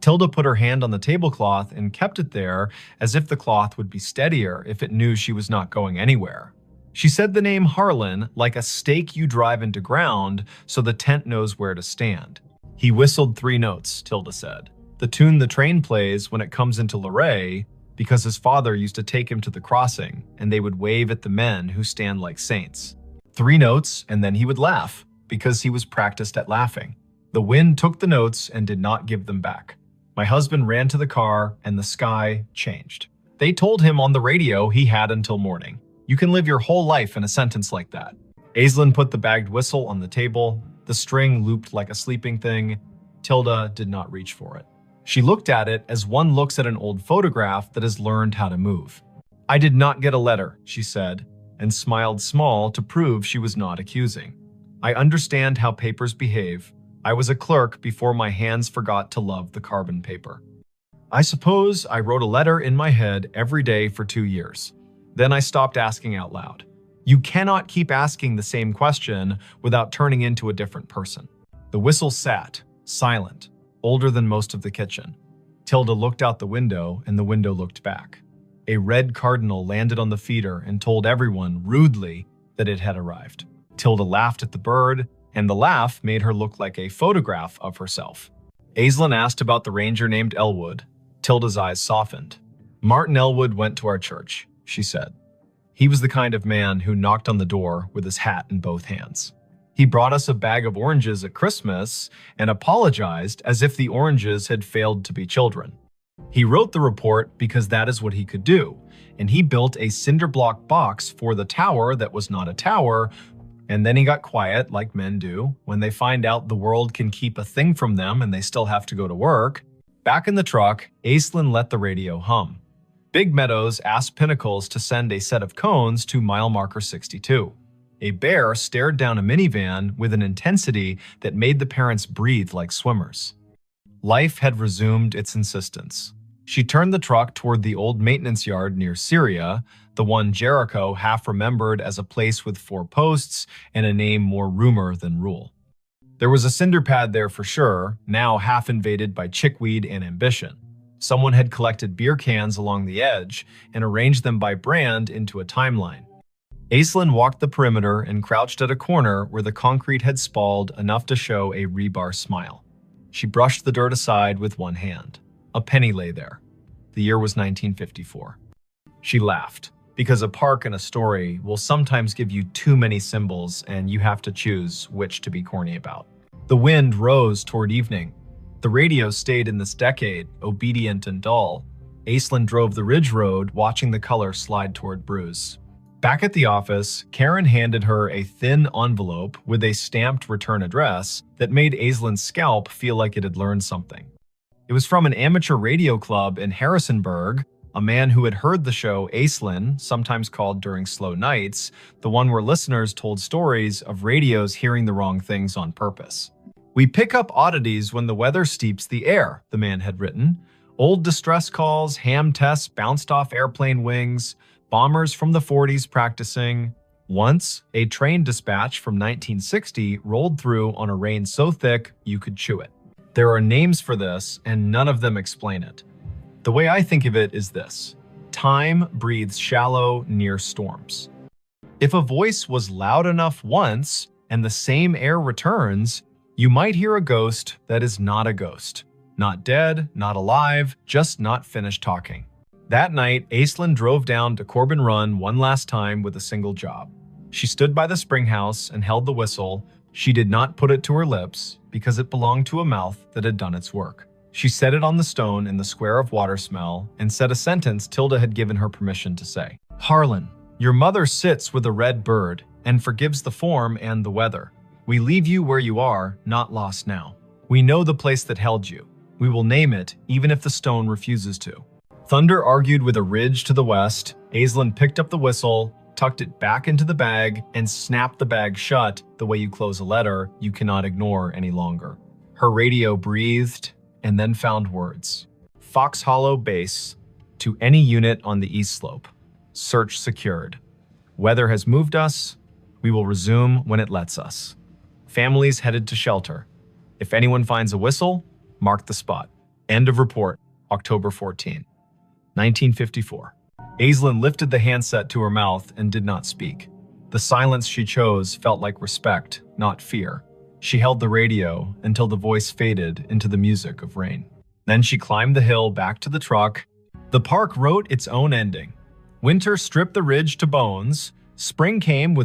Tilda put her hand on the tablecloth and kept it there as if the cloth would be steadier if it knew she was not going anywhere. She said the name Harlan like a stake you drive into ground so the tent knows where to stand. "He whistled 3 notes, Tilda said. "The tune the train plays when it comes into Luray, because his father used to take him to the crossing, and they would wave at the men who stand like saints. 3 notes, and then he would laugh, because he was practiced at laughing. The wind took the notes and did not give them back. My husband ran to the car, and the sky changed. They told him on the radio he had until morning. You can live your whole life in a sentence like that." Aislinn put the bagged whistle on the table. The string looped like a sleeping thing. Tilda did not reach for it. She looked at it as one looks at an old photograph that has learned how to move. "I did not get a letter," she said, and smiled small to prove she was not accusing. "I understand how papers behave. I was a clerk before my hands forgot to love the carbon paper. I suppose I wrote a letter in my head every day for 2 years. Then I stopped asking out loud. You cannot keep asking the same question without turning into a different person." The whistle sat, silent, older than most of the kitchen. Tilda looked out the window, and the window looked back. A red cardinal landed on the feeder and told everyone, rudely, that it had arrived. Tilda laughed at the bird, and the laugh made her look like a photograph of herself. Aislinn asked about the ranger named Elwood. Tilda's eyes softened. "Martin Elwood went to our church," she said. "He was the kind of man who knocked on the door with his hat in both hands. He brought us a bag of oranges at Christmas and apologized as if the oranges had failed to be children. He wrote the report because that is what he could do, and he built a cinder block box for the tower that was not a tower, and then he got quiet, like men do, when they find out the world can keep a thing from them and they still have to go to work. Back in the truck, Aislinn let the radio hum. Big Meadows asked Pinnacles to send a set of cones to mile marker 62. A bear stared down a minivan with an intensity that made the parents breathe like swimmers. Life had resumed its insistence. She turned the truck toward the old maintenance yard near Syria, the one Jericho half remembered as a place with 4 posts and a name more rumor than rule. There was a cinder pad there for sure, now half invaded by chickweed and ambition. Someone had collected beer cans along the edge and arranged them by brand into a timeline. Aislinn walked the perimeter and crouched at a corner where the concrete had spalled enough to show a rebar smile. She brushed the dirt aside with one hand. A penny lay there. The year was 1954. She laughed, because a park and a story will sometimes give you too many symbols and you have to choose which to be corny about. The wind rose toward evening. The radio stayed in this decade, obedient and dull. Aislinn drove the ridge road, watching the color slide toward Bruce. Back at the office, Karen handed her a thin envelope with a stamped return address that made Aislinn's scalp feel like it had learned something. It was from an amateur radio club in Harrisonburg, a man who had heard the show Aislinn, sometimes called During Slow Nights, the one where listeners told stories of radios hearing the wrong things on purpose. "We pick up oddities when the weather steeps the air," the man had written. "Old distress calls, ham tests bounced off airplane wings, bombers from the 40s practicing. Once, a train dispatch from 1960 rolled through on a rain so thick you could chew it. There are names for this, and none of them explain it. The way I think of it is this: time breathes shallow near storms. If a voice was loud enough once, and the same air returns, you might hear a ghost that is not a ghost. Not dead, not alive, just not finished talking." That night, Aislinn drove down to Corbin Run one last time with a single job. She stood by the spring house and held the whistle. She did not put it to her lips because it belonged to a mouth that had done its work. She set it on the stone in the square of water smell and said a sentence Tilda had given her permission to say. "Harlan, your mother sits with a red bird and forgives the form and the weather. We leave you where you are, not lost now. We know the place that held you. We will name it even if the stone refuses to." Thunder argued with a ridge to the west. Aislinn picked up the whistle, tucked it back into the bag, and snapped the bag shut the way you close a letter you cannot ignore any longer. Her radio breathed and then found words. "Fox Hollow Base to any unit on the east slope. Search secured. Weather has moved us. We will resume when it lets us. Families headed to shelter. If anyone finds a whistle, mark the spot. End of report, October 14, 1954. Aislinn lifted the handset to her mouth and did not speak. The silence she chose felt like respect, not fear. She held the radio until the voice faded into the music of rain. Then she climbed the hill back to the truck. The park wrote its own ending. Winter stripped the ridge to bones. Spring came with